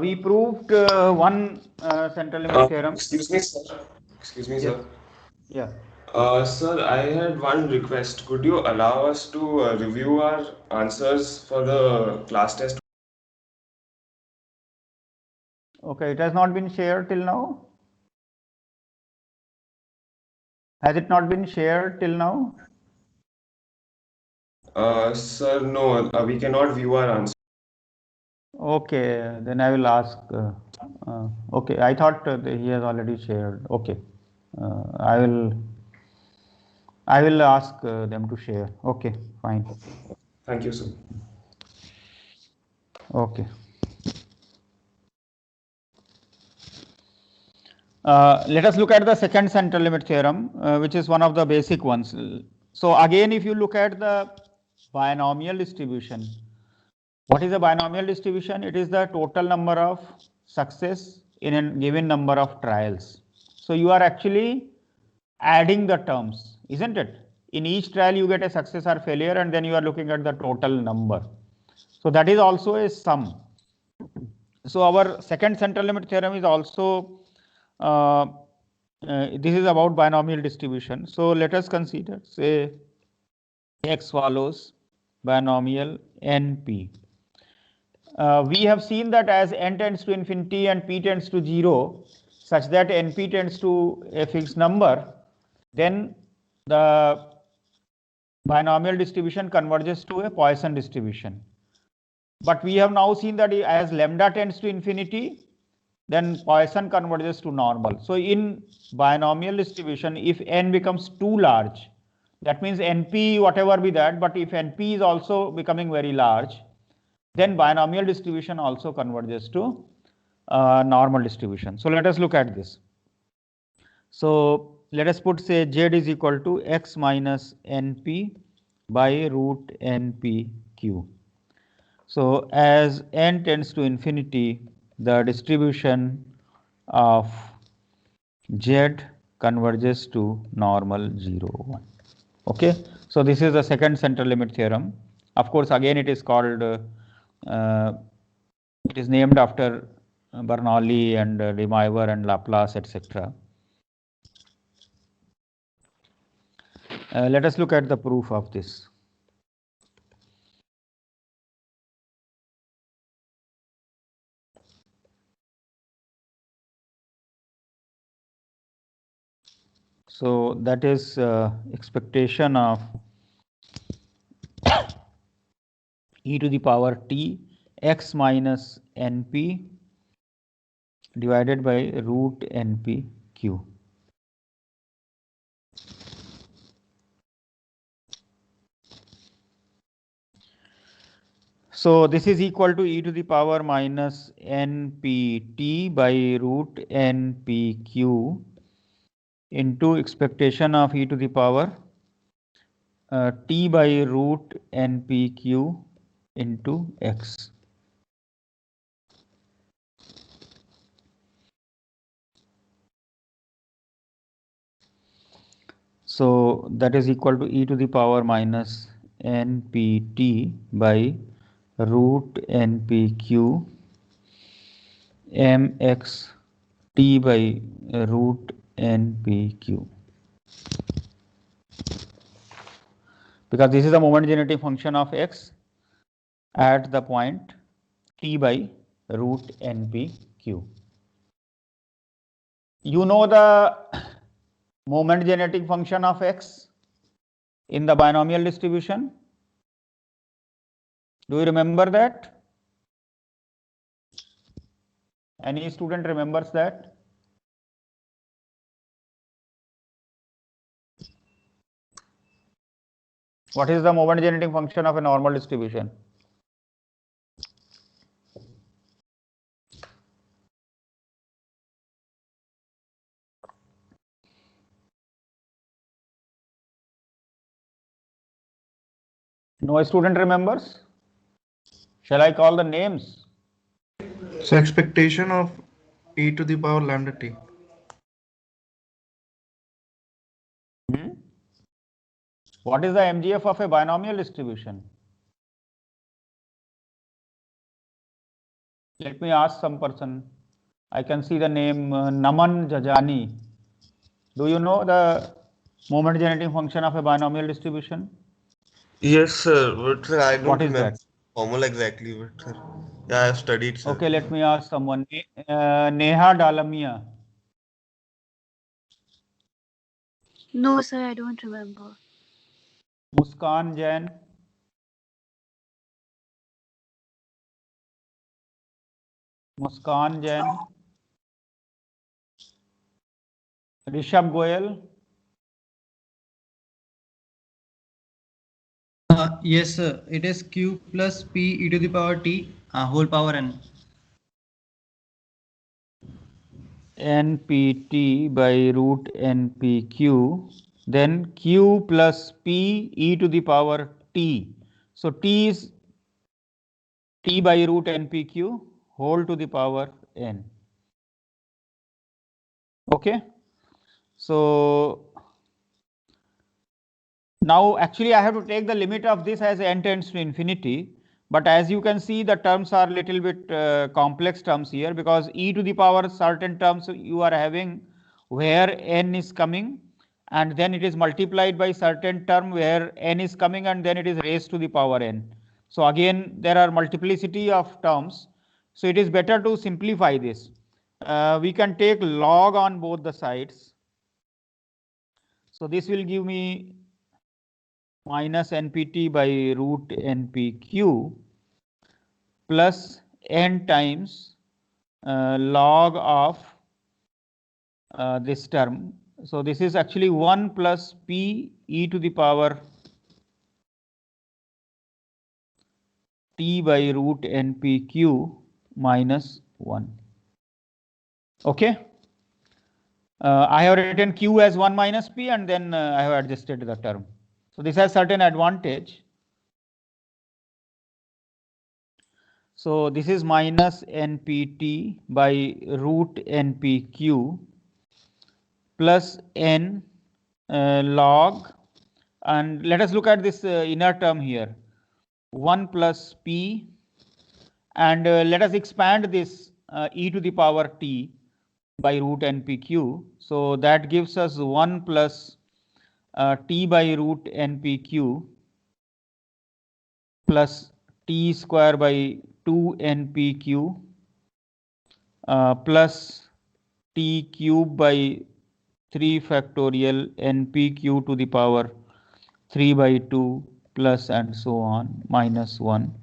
we proved one central limit theorem. Excuse me, sir. Excuse me, Yes. sir. Yeah. Sir, I had one request. Could you allow us to review our answers for the class test? Okay, it has not been shared till now. Has it not been shared till now? Sir, no, we cannot view our answers. Okay, then I will ask. Okay, I thought he has already shared. Okay, I will ask them to share. Okay, fine. Thank you, sir. Okay. Let us look at the second central limit theorem, which is one of the basic ones. So again, if you look at the binomial distribution, what is a binomial distribution? It is the total number of success in a given number of trials. So you are actually adding the terms, isn't it? In each trial, you get a success or failure, and then you are looking at the total number. So that is also a sum. So our second central limit theorem is also this is about binomial distribution. So let us consider, say, x follows binomial NP. We have seen that as n tends to infinity and p tends to 0, such that NP tends to a fixed number, then the binomial distribution converges to a Poisson distribution. But we have now seen that as lambda tends to infinity, then Poisson converges to normal. So in binomial distribution, if n becomes too large, that means NP whatever be that, but if NP is also becoming very large, then binomial distribution also converges to normal distribution. So let us look at this. So let us put, say, z is equal to x minus np by root npq. So as n tends to infinity, the distribution of z converges to normal 0, 1. Okay, so this is the second central limit theorem. Of course, again it is called, it is named after Bernoulli and Riemann and Laplace, etc. Let us look at the proof of this. So that is expectation of e to the power t x minus np divided by root npq. So this is equal to e to the power minus npt by root npq into expectation of e to the power t by root npq into x. So that is equal to e to the power minus npt by root npq mx t by root npq. Because this is the moment generating function of x at the point t by root npq. You know the moment generating function of x in the binomial distribution? Do you remember that? Any student remembers that? What is the moment generating function of a normal distribution? No student remembers? Shall I call the names? So expectation of e to the power lambda t. What is the MGF of a binomial distribution? Let me ask some person. I can see the name Naman Jajani. Do you know the moment generating function of a binomial distribution? Yes, sir. But sir, I don't What is remember that? formula exactly. But sir, yeah, I have studied, sir. Okay, let me ask someone. Neha Dalamia. No, sir, I don't remember. Muskan Jain. Muskan Jain. Rishabh Goyal. Yes, sir. It is q plus p e to the power t whole power n. NPT by root NPQ, then Q plus P e to the power T. So T is T by root NPQ whole to the power N. Okay. So now actually I have to take the limit of this as n tends to infinity. But as you can see, the terms are little bit complex terms here, because e to the power certain terms you are having where n is coming, and then it is multiplied by certain term where n is coming, and then it is raised to the power n. So again, there are multiplicity of terms. So it is better to simplify this. We can take log on both the sides. So this will give me minus npt by root npq plus n times log of this term. So this is actually 1 plus p e to the power t by root npq minus 1. Okay. I have written q as 1 minus p, and then I have adjusted the term. So this has certain advantage. So this is minus npt by root npq plus n log, and let us look at this inner term here, 1 plus p, and let us expand this e to the power t by root npq. So that gives us 1 plus t by root npq plus t square by 2 npq plus t cube by 3 factorial npq to the power 3 by 2 plus and so on minus 1.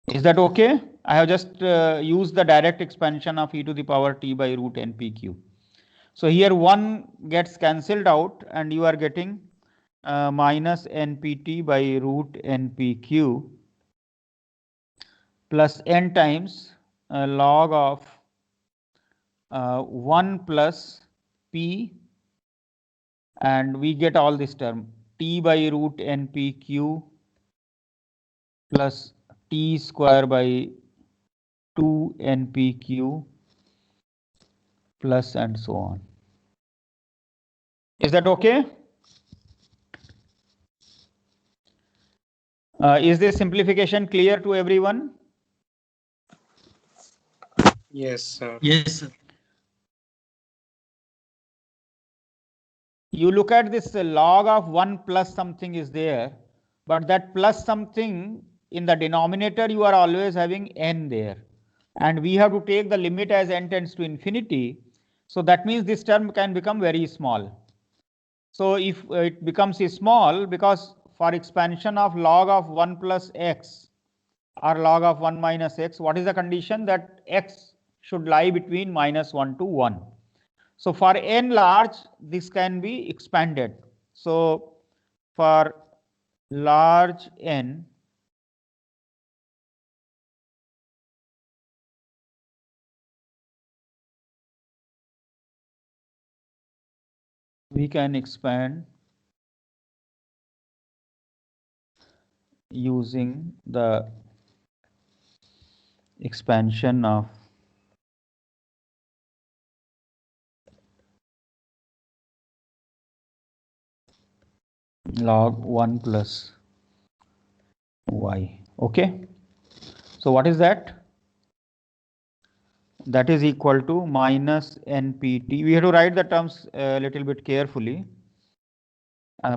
Is that okay? I have just used the direct expansion of e to the power t by root npq. So here 1 gets cancelled out, and you are getting minus npt by root npq plus n times log of 1 plus p, and we get all this term t by root npq plus t square by 2 npq plus and so on. Is that okay? Is this simplification clear to everyone? Yes, sir. Yes, sir. You look at this log of 1 plus something is there, but that plus something in the denominator you are always having n there, and we have to take the limit as n tends to infinity. So that means this term can become very small. So if it becomes small, because for expansion of log of 1 plus x or log of 1 minus x, what is the condition? That x should lie between minus 1 to 1. So for n large, this can be expanded. So for large n, we can expand using the expansion of log 1 plus y. Okay. So what is that? That is equal to minus npt. We have to write the terms a little bit carefully.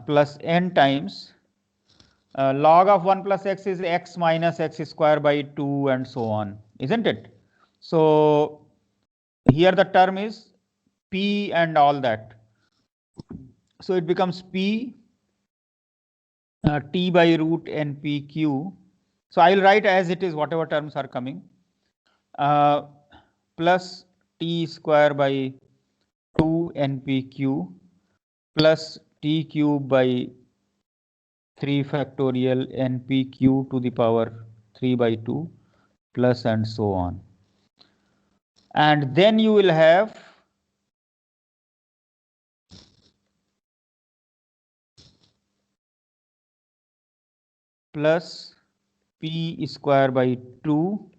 Plus n times log of 1 plus x is x minus x square by 2 and so on, isn't it? So here the term is p and all that. So it becomes p t by root npq. So I will write as it is whatever terms are coming. Plus t square by 2 npq plus t cube by 3 factorial npq to the power 3 by 2 plus and so on. And then you will have plus p square by 2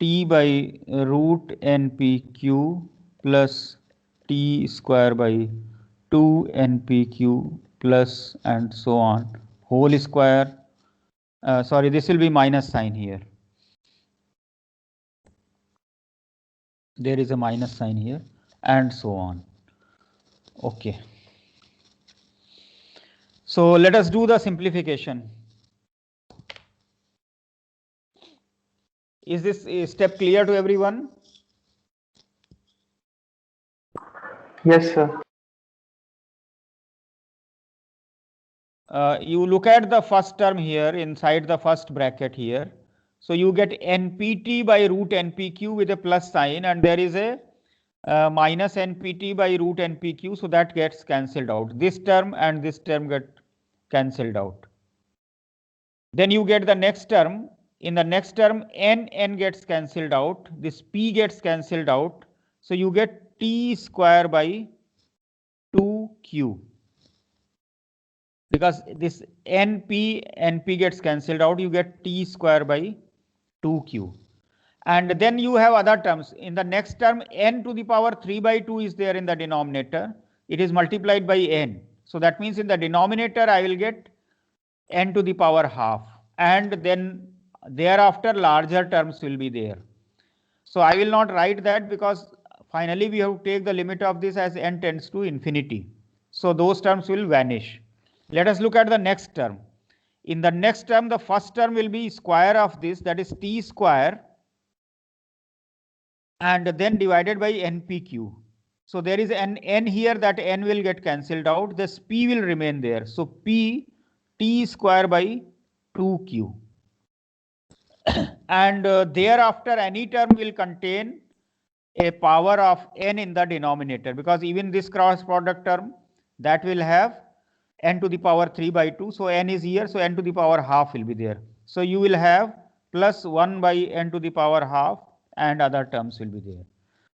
t by root npq plus t square by 2 npq plus and so on whole square. Sorry, this will be minus sign here. There is a minus sign here and so on. Okay. So let us do the simplification. Is this step clear to everyone? Yes, sir. You look at the first term here inside the first bracket here. So you get npt by root npq with a plus sign, and there is a minus npt by root npq, so that gets cancelled out. This term and this term get cancelled out. Then you get the next term. In the next term, n gets cancelled out. This p gets cancelled out. So you get t square by 2q. Because this np gets cancelled out, you get t square by 2q. And then you have other terms. In the next term, n to the power 3 by 2 is there in the denominator. It is multiplied by n. So that means in the denominator, I will get n to the power half. And then thereafter, larger terms will be there. So I will not write that because finally we have to take the limit of this as n tends to infinity. So those terms will vanish. Let us look at the next term. In the next term, the first term will be square of this, that is t square, and then divided by npq. So there is an n here, that n will get cancelled out. This p will remain there. So p t square by 2q. And thereafter, any term will contain a power of n in the denominator, because even this cross product term, that will have n to the power 3 by 2. So n is here, so n to the power half will be there. So you will have plus 1 by n to the power half, and other terms will be there.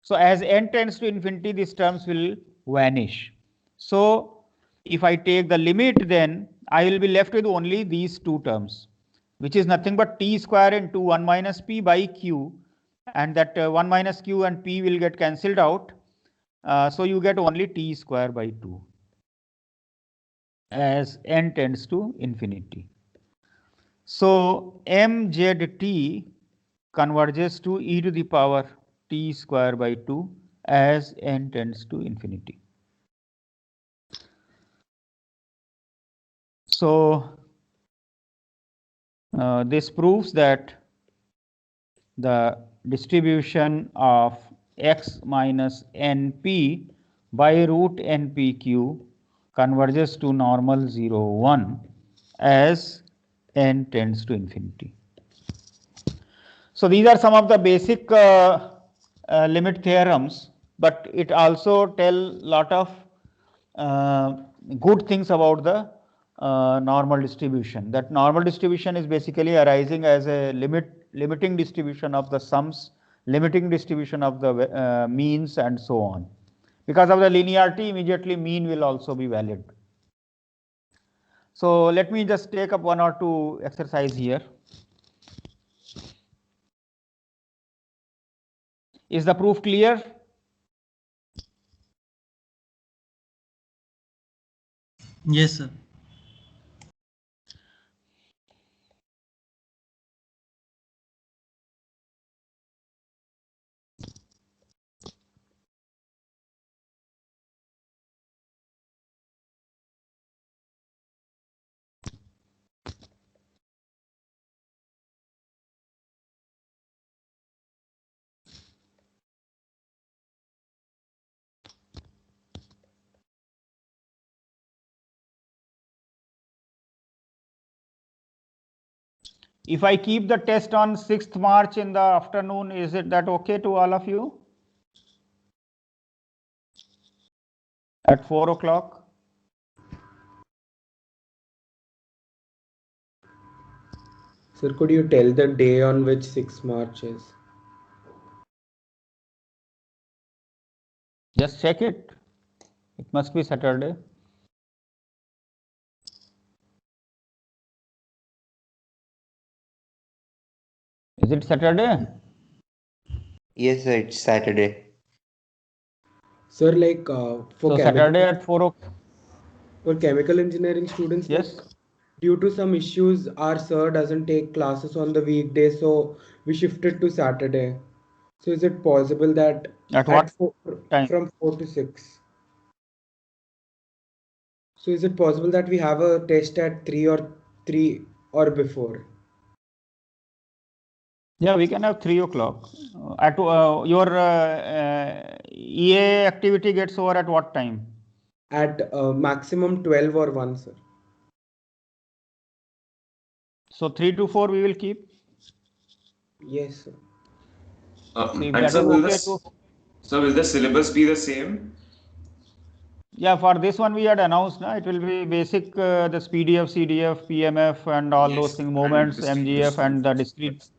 So as n tends to infinity, these terms will vanish. So if I take the limit, then I will be left with only these two terms, which is nothing but t square into 1 minus p by q, and that 1 minus q and p will get cancelled out. So you get only t square by 2 as n tends to infinity. So mzt converges to e to the power t square by 2 as n tends to infinity. So this proves that the distribution of x minus np by root npq converges to normal 0, 1 as n tends to infinity. So these are some of the basic limit theorems, but it also tells a lot of good things about the normal distribution. That normal distribution is basically arising as a limiting distribution of the sums, limiting distribution of the means, and so on. Because of the linearity, immediately mean will also be valid. So let me just take up one or two exercise here. Is the proof clear? Yes, sir. if I keep the test on 6th March in the afternoon, is it that okay to all of you? At 4 o'clock? Sir, could you tell the day on which 6 March is? Just check it. It must be Saturday. Is it Saturday? Yes, sir, it's Saturday. Sir, like So Saturday at 4 o'clock. for chemical engineering students, Yes. like, due to some issues, our sir doesn't take classes on the weekday, so we shifted to Saturday. So is it possible that At what time? from 4 to 6? So is it possible that we have a test at 3 or before? Yeah, we can have 3 o'clock. At your EA activity gets over at what time? At maximum 12 or 1, sir. So 3 to 4 we will keep. Yes, sir. if And that sir, is will okay this, sir, will the syllabus be the same? Yeah, for this one we had announced, na, it will be basic, this PDF, CDF, PMF and all those things, moments, MGF and the discrete.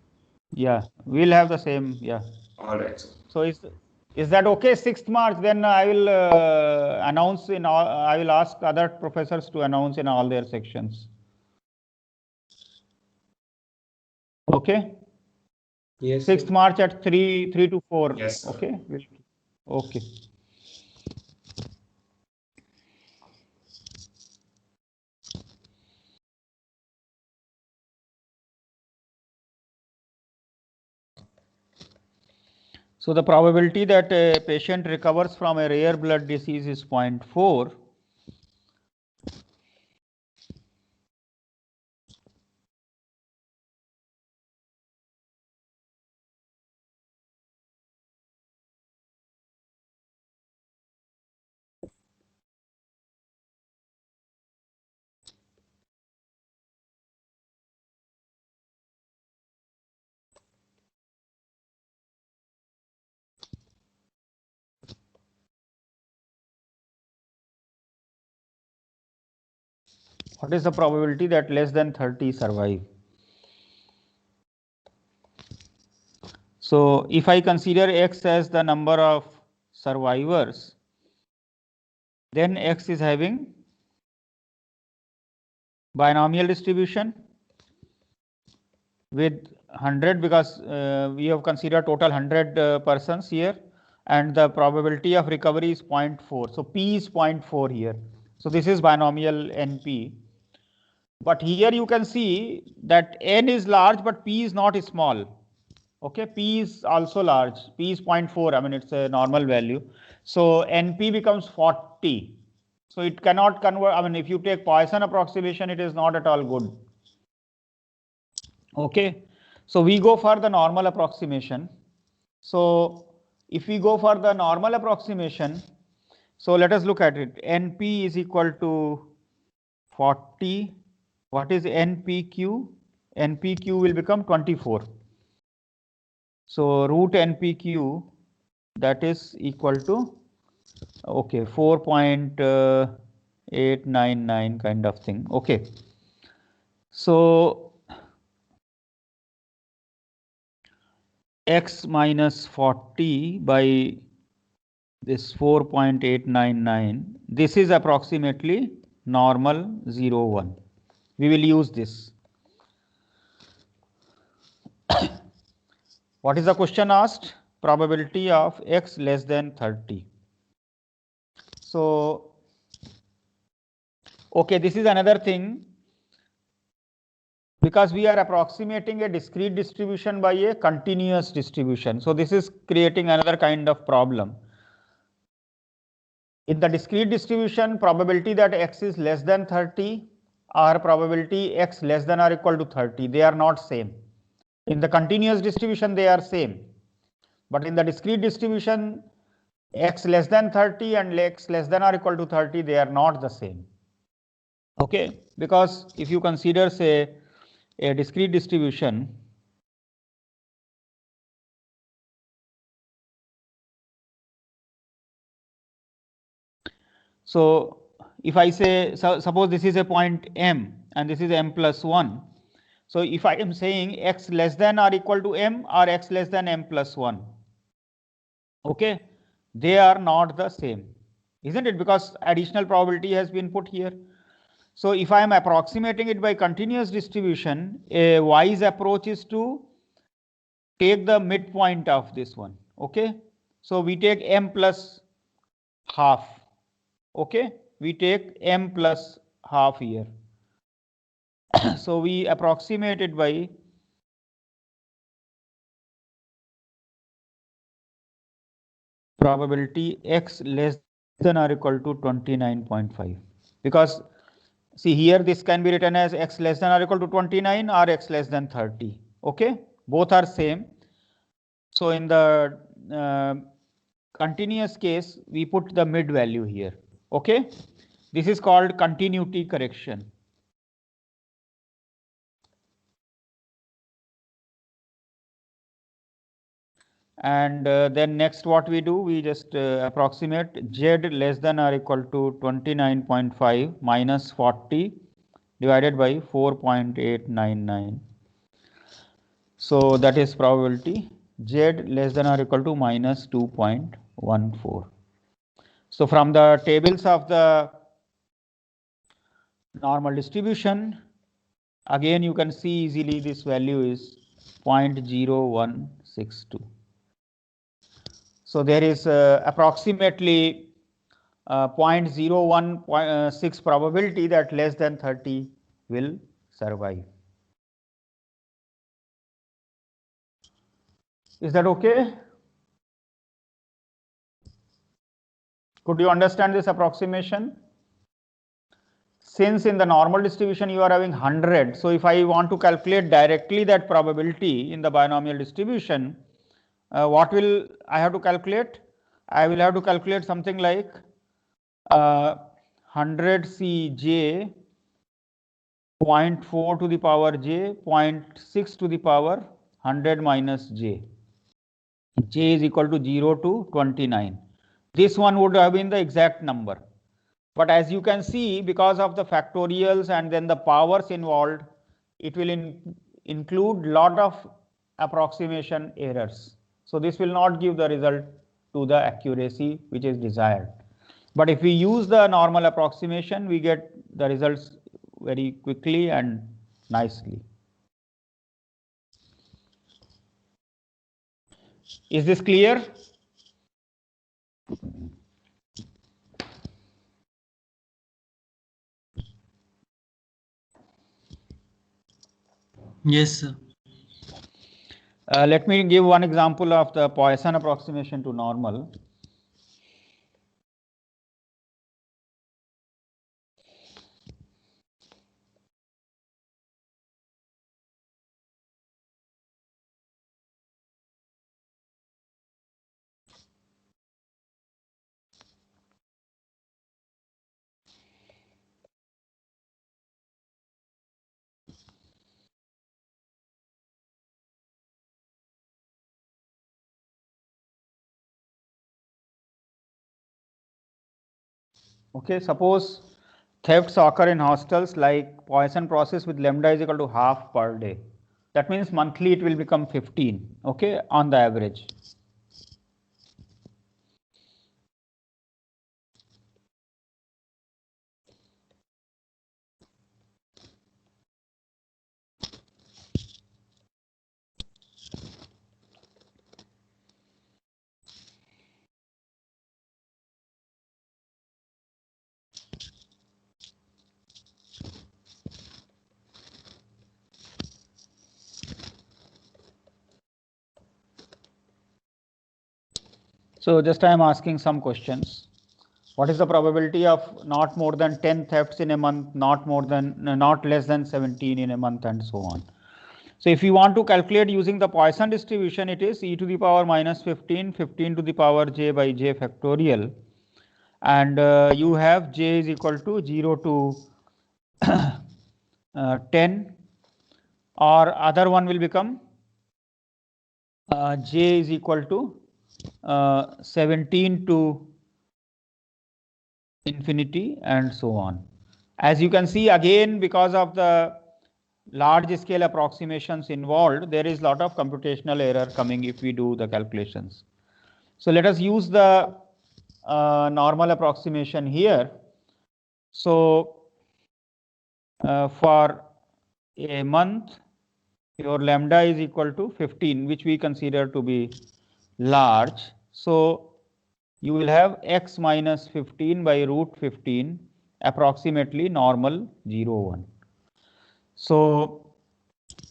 Yeah, we'll have the same, yeah. All right, sir. So is that okay? 6th March, then I will announce in all, I will ask other professors to announce in all their sections. Okay? Yes. 6th March at 3 to 4. Yes, sir. Okay? Okay. So the probability that a patient recovers from a rare blood disease is 0.4. What is the probability that less than 30 survive? So if I consider X as the number of survivors, then X is having binomial distribution with 100, because we have considered total 100 persons here, and the probability of recovery is 0.4. So P is 0.4 here. So this is binomial NP. But here you can see that N is large, but P is not small. Okay, P is also large. P is 0.4. I mean, it's a normal value. So NP becomes 40. So it cannot convert. I mean, if you take Poisson approximation, it is not at all good. Okay, so we go for the normal approximation. So if we go for the normal approximation, so let us look at it. NP is equal to 40. What is NPQ? NPQ will become 24. So root NPQ, that is equal to, okay, 4.899 kind of thing. Okay. So X minus 40 by this 4.899, this is approximately normal 0.1. We will use this. What is the question asked? Probability of X less than 30. So, okay, this is another thing. Because we are approximating a discrete distribution by a continuous distribution. So this is creating another kind of problem. In the discrete distribution, probability that X is less than 30 or probability X less than or equal to 30, they are not same. In the continuous distribution, they are same. But in the discrete distribution, X less than 30 and X less than or equal to 30, they are not the same. Okay, because if you consider, say, a discrete distribution so if I say, suppose this is a point M and this is M plus 1. So if I am saying x less than or equal to M or x less than M plus 1, okay, they are not the same, isn't it? Because additional probability has been put here. So if I am approximating it by continuous distribution, a wise approach is to take the midpoint of this one, okay? So we take M plus half, okay? We take M plus half here. So we approximate it by probability x less than or equal to 29.5, because see here this can be written as x less than or equal to 29 or x less than 30, okay? Both are same. So in the continuous case, we put the mid value here, okay? This is called continuity correction. And then next what we do, we just approximate z less than or equal to 29.5 minus 40 divided by 4.899. So that is probability z less than or equal to minus 2.14. So from the tables of the normal distribution, again you can see easily this value is 0.0162. So there is approximately 0.016 probability that less than 30 will survive. Is that okay? Could you understand this approximation? Since in the normal distribution you are having 100, so if I want to calculate directly that probability in the binomial distribution, what will I have to calculate? I will have to calculate something like 100 Cj 0.4 to the power j 0.6 to the power 100 minus j. J is equal to 0 to 29. This one would have been the exact number. But as you can see, because of the factorials and then the powers involved, it will include lot of approximation errors. So this will not give the result to the accuracy which is desired. But if we use the normal approximation, we get the results very quickly and nicely. Is this clear? Yes, sir. Let me give one example of the Poisson approximation to normal. Okay, suppose thefts occur in hostels like Poisson process with lambda is equal to half per day. That means monthly it will become 15, okay, on the average. So just I am asking some questions. What is the probability of not more than 10 thefts in a month, not less than 17 in a month, and so on. So if you want to calculate using the Poisson distribution, it is e to the power minus 15, 15 to the power j by j factorial, and you have j is equal to 0 to 10, or other one will become j is equal to 17 to infinity and so on. As you can see, again, because of the large scale approximations involved, there is a lot of computational error coming if we do the calculations. So let us use the normal approximation here. So for a month, your lambda is equal to 15, which we consider to be large. So you will have x minus 15 by root 15, approximately normal 0, 1. So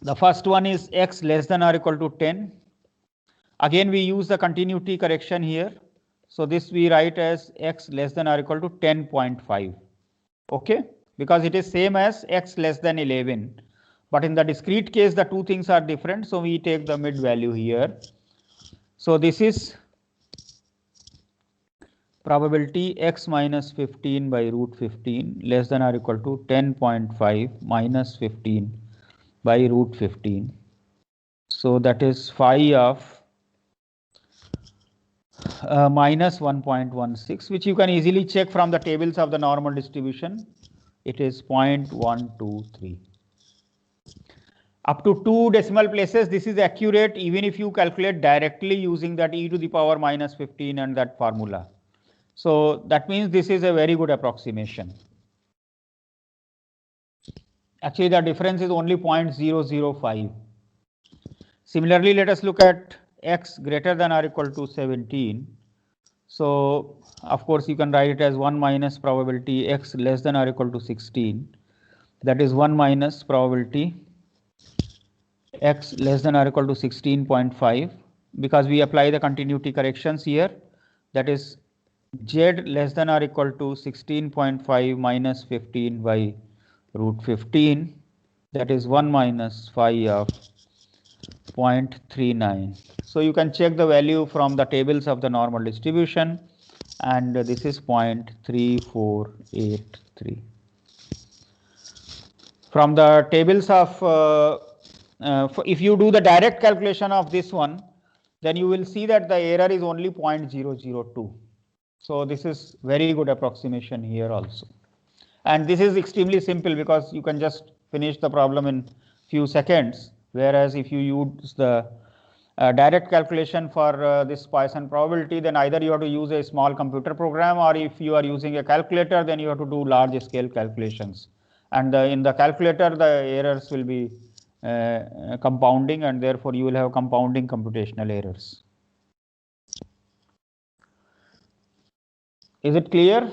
the first one is x less than or equal to 10. Again, we use the continuity correction here. So this we write as x less than or equal to 10.5. Okay, because it is same as x less than 11. But in the discrete case, the two things are different. So we take the mid value here. So this is probability x minus 15 by root 15 less than or equal to 10.5 minus 15 by root 15. So that is phi of minus 1.16, which you can easily check from the tables of the normal distribution. It is 0.123. Up to 2 decimal places, this is accurate even if you calculate directly using that e to the power minus 15 and that formula. So that means this is a very good approximation. Actually, the difference is only 0.005. Similarly, let us look at x greater than or equal to 17. So of course, you can write it as 1 minus probability x less than or equal to 16. That is 1 minus probability x less than or equal to 16.5, because we apply the continuity corrections here. That is z less than or equal to 16.5 minus 15 by root 15. That is 1 minus phi of 0.39. So you can check the value from the tables of the normal distribution, and this is 0.3483. From the tables of if you do the direct calculation of this one, then you will see that the error is only 0.002. So this is very good approximation here also. And this is extremely simple because you can just finish the problem in few seconds. Whereas if you use the direct calculation for this Poisson probability, then either you have to use a small computer program, or if you are using a calculator, then you have to do large scale calculations. And in the calculator, the errors will be compounding, and therefore you will have compounding computational errors. Is it clear?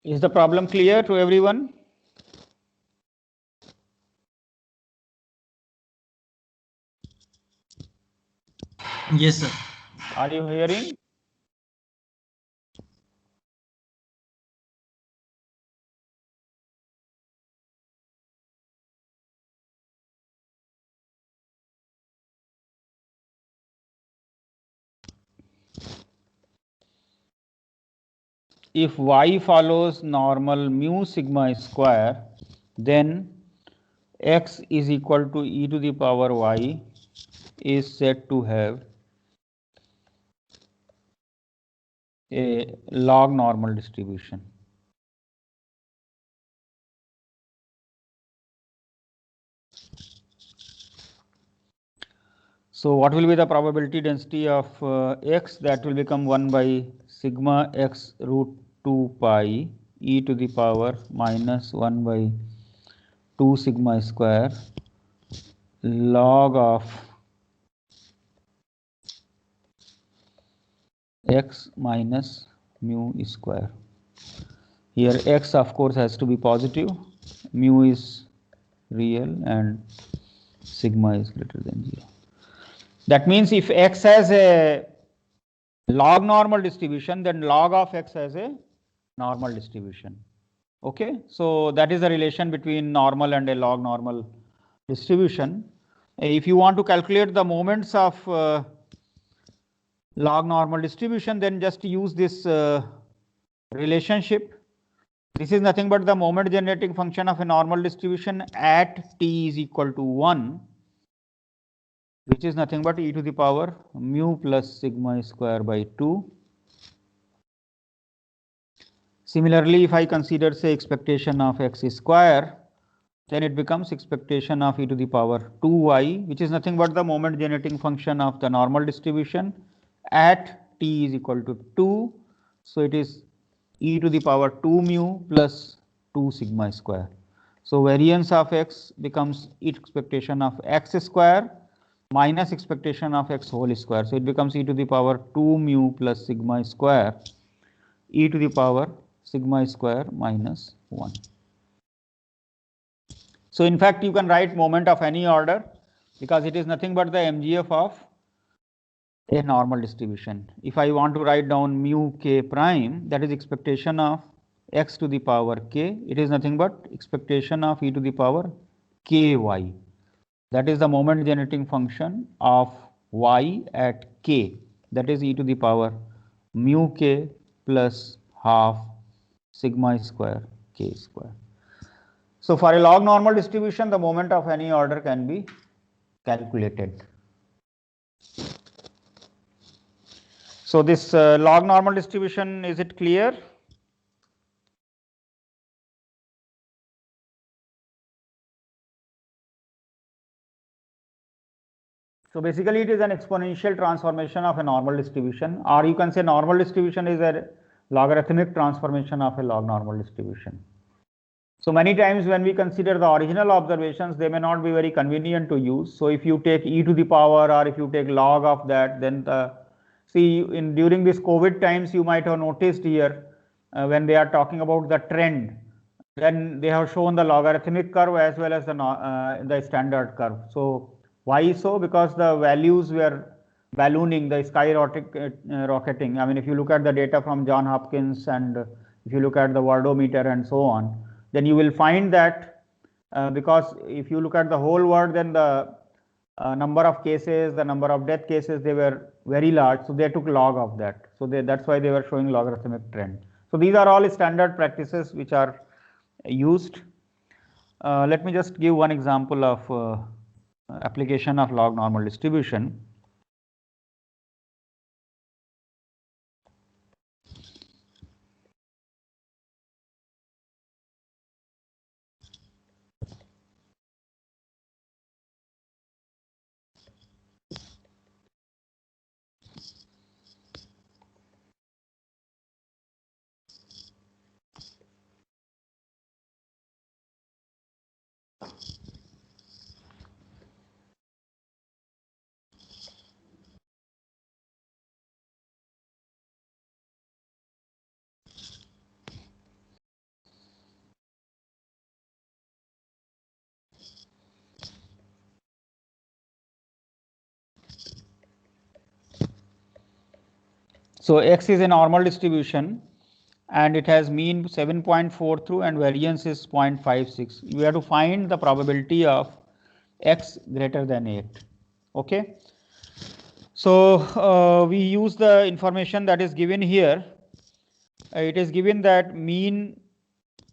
Is the problem clear to everyone? Yes, sir. Are you hearing? If y follows normal mu sigma square, then x is equal to e to the power y is said to have a log normal distribution. So what will be the probability density of x? That will become 1 by sigma x root 2 pi e to the power minus 1 by 2 sigma square log of x minus mu square. Here x of course has to be positive, mu is real, and sigma is greater than 0. That means if x has a log normal distribution, then log of x has a normal distribution. Okay, so that is the relation between normal and a log normal distribution. If you want to calculate the moments of log normal distribution, then just use this relationship. This is nothing but the moment generating function of a normal distribution at t is equal to 1, which is nothing but e to the power mu plus sigma square by 2. Similarly, if I consider, say, expectation of x square, then it becomes expectation of e to the power 2y, which is nothing but the moment generating function of the normal distribution at t is equal to 2. So it is e to the power 2 mu plus 2 sigma square. So variance of x becomes expectation of x square minus expectation of x whole square. So it becomes e to the power 2 mu plus sigma square, e to the power sigma square minus 1. So in fact, you can write moment of any order because it is nothing but the MGF of a normal distribution. If I want to write down mu k prime, that is expectation of x to the power k, it is nothing but expectation of e to the power ky. That is the moment generating function of y at k, that is e to the power mu k plus half sigma square k square. So for a log normal distribution, the moment of any order can be calculated. So this log normal distribution, is it clear? So basically it is an exponential transformation of a normal distribution, or you can say normal distribution is a logarithmic transformation of a log normal distribution. So many times when we consider the original observations, they may not be very convenient to use. So if you take e to the power or if you take log of that, then during this COVID times, you might have noticed here when they are talking about the trend, then they have shown the logarithmic curve as well as the standard curve. So why so? Because the values were ballooning, the skyrocketing. I mean, if you look at the data from John Hopkins and if you look at the Worldometer and so on, then you will find that because if you look at the whole world, then the number of cases, the number of death cases, they were very large. So they took log of that. So that's why they were showing logarithmic trend. So these are all standard practices which are used. Let me just give one example of application of log normal distribution. So x is a normal distribution and it has mean 7.4 through and variance is 0.56. You have to find the probability of x greater than 8. Okay. So we use the information that is given here. It is given that mean,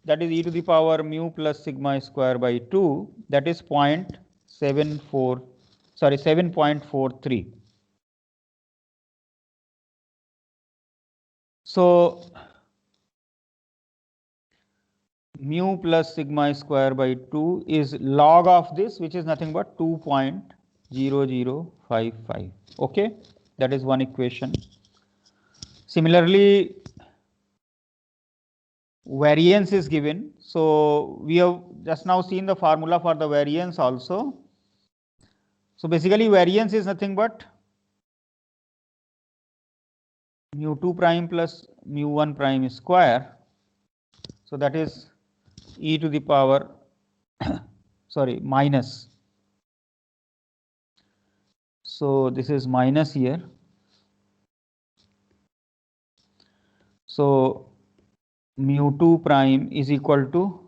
that is e to the power mu plus sigma square by 2, that is 7.43. So mu plus sigma square by 2 is log of this, which is nothing but 2.0055. Okay, that is one equation. Similarly, variance is given. So we have just now seen the formula for the variance also. So basically variance is nothing but mu 2 prime plus mu 1 prime square. So that is e to the power minus. So this is minus here. So mu2 prime is equal to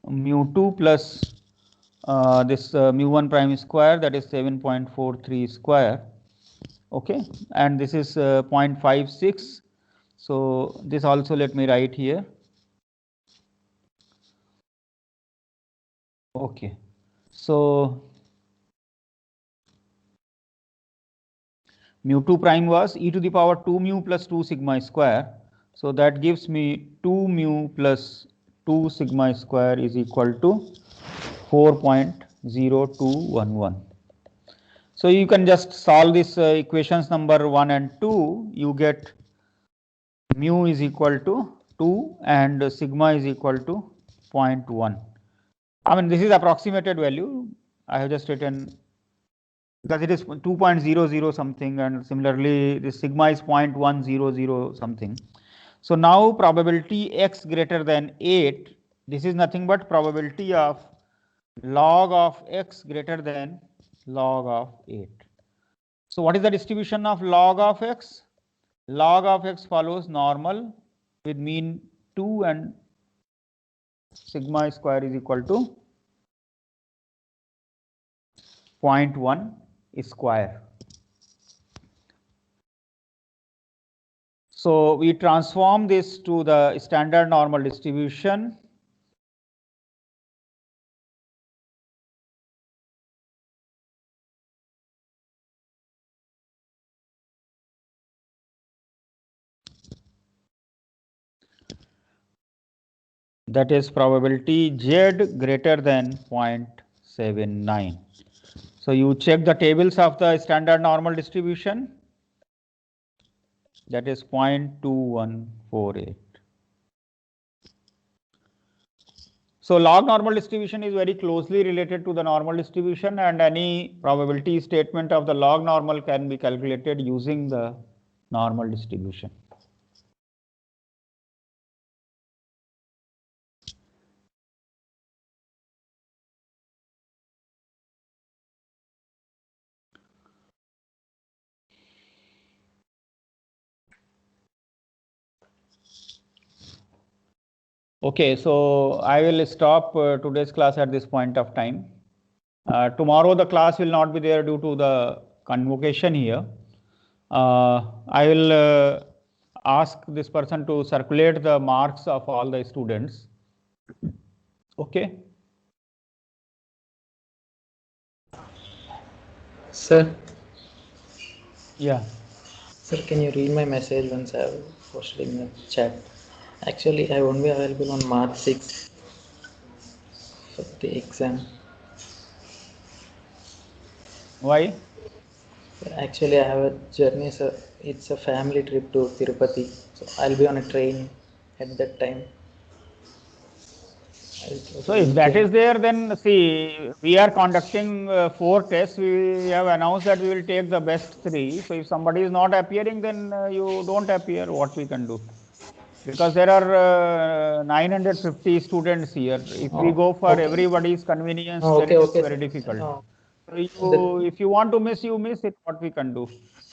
mu2 plus this mu1 prime square, that is 7.43 square. Okay, and this is 0.56. So this also let me write here. Okay, so mu2 prime was e to the power 2 mu plus 2 sigma square. So that gives me 2 mu plus 2 sigma square is equal to 4.0211. So you can just solve this equations number 1 and 2. You get mu is equal to 2 and sigma is equal to 0.1. I mean, this is approximated value. I have just written because it is 2.00 something, and similarly this sigma is 0.100 something. So now probability x greater than 8, this is nothing but probability of log of x greater than log of 8. So what is the distribution of log of x? Log of x follows normal with mean 2 and sigma square is equal to 0.1 square. So we transform this to the standard normal distribution. That is probability z greater than 0.79. So you check the tables of the standard normal distribution. That is 0.2148. So log normal distribution is very closely related to the normal distribution, and any probability statement of the log normal can be calculated using the normal distribution. Okay, so I will stop today's class at this point of time. Tomorrow the class will not be there due to the convocation here. I will ask this person to circulate the marks of all the students. Okay. Sir. Yeah. Sir, can you read my message once I have posted in the chat? Actually, I won't be available on March 6th for the exam. Why? Actually, I have a journey, sir. It's a family trip to Tirupati. So I'll be on a train at that time. So if that is there, then see, we are conducting 4 tests. We have announced that we will take the best 3. So if somebody is not appearing, then you don't appear. What we can do? Because there are 950 students here. If we go for everybody's convenience, then it is very difficult. So if you want to miss, you miss it. What we can do?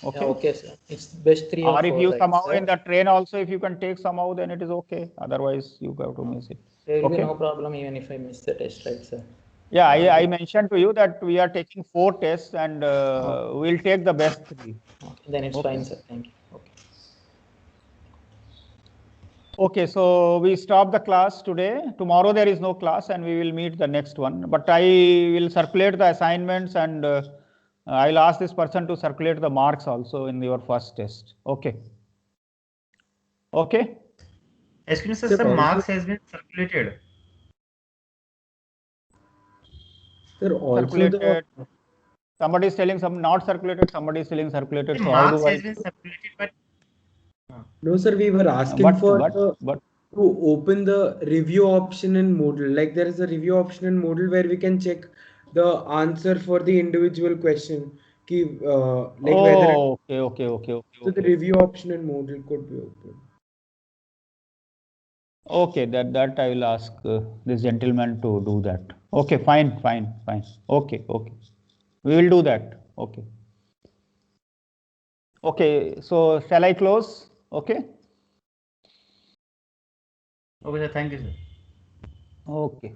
Okay. Yeah, okay, sir. It's best 3 or 4. Or if you somehow in the train also, if you can take somehow, then it is okay. Otherwise, you have to miss it. There will be no problem even if I miss the test, right, sir? Yeah, I mentioned to you that we are taking 4 tests and we'll take the best 3. Okay, then it's fine, sir. Thank you. Okay. Okay, so we stop the class today. Tomorrow there is no class and we will meet the next one. But I will circulate the assignments and I'll ask this person to circulate the marks also in your first test. Okay. Okay. Excuse me, sir, some marks has been circulated. Sir, also circulated. Somebody is telling some not circulated, somebody is telling circulated. So marks has been circulated, but no, sir, we were asking to open the review option in Moodle. Like there is a review option in Moodle where we can check the answer for the individual question. Okay. So the review option in Moodle could be open. Okay, that I will ask this gentleman to do that. Okay, fine. Okay. We will do that. Okay. Okay, so shall I close? Okay. Okay, sir. Thank you, sir. Okay.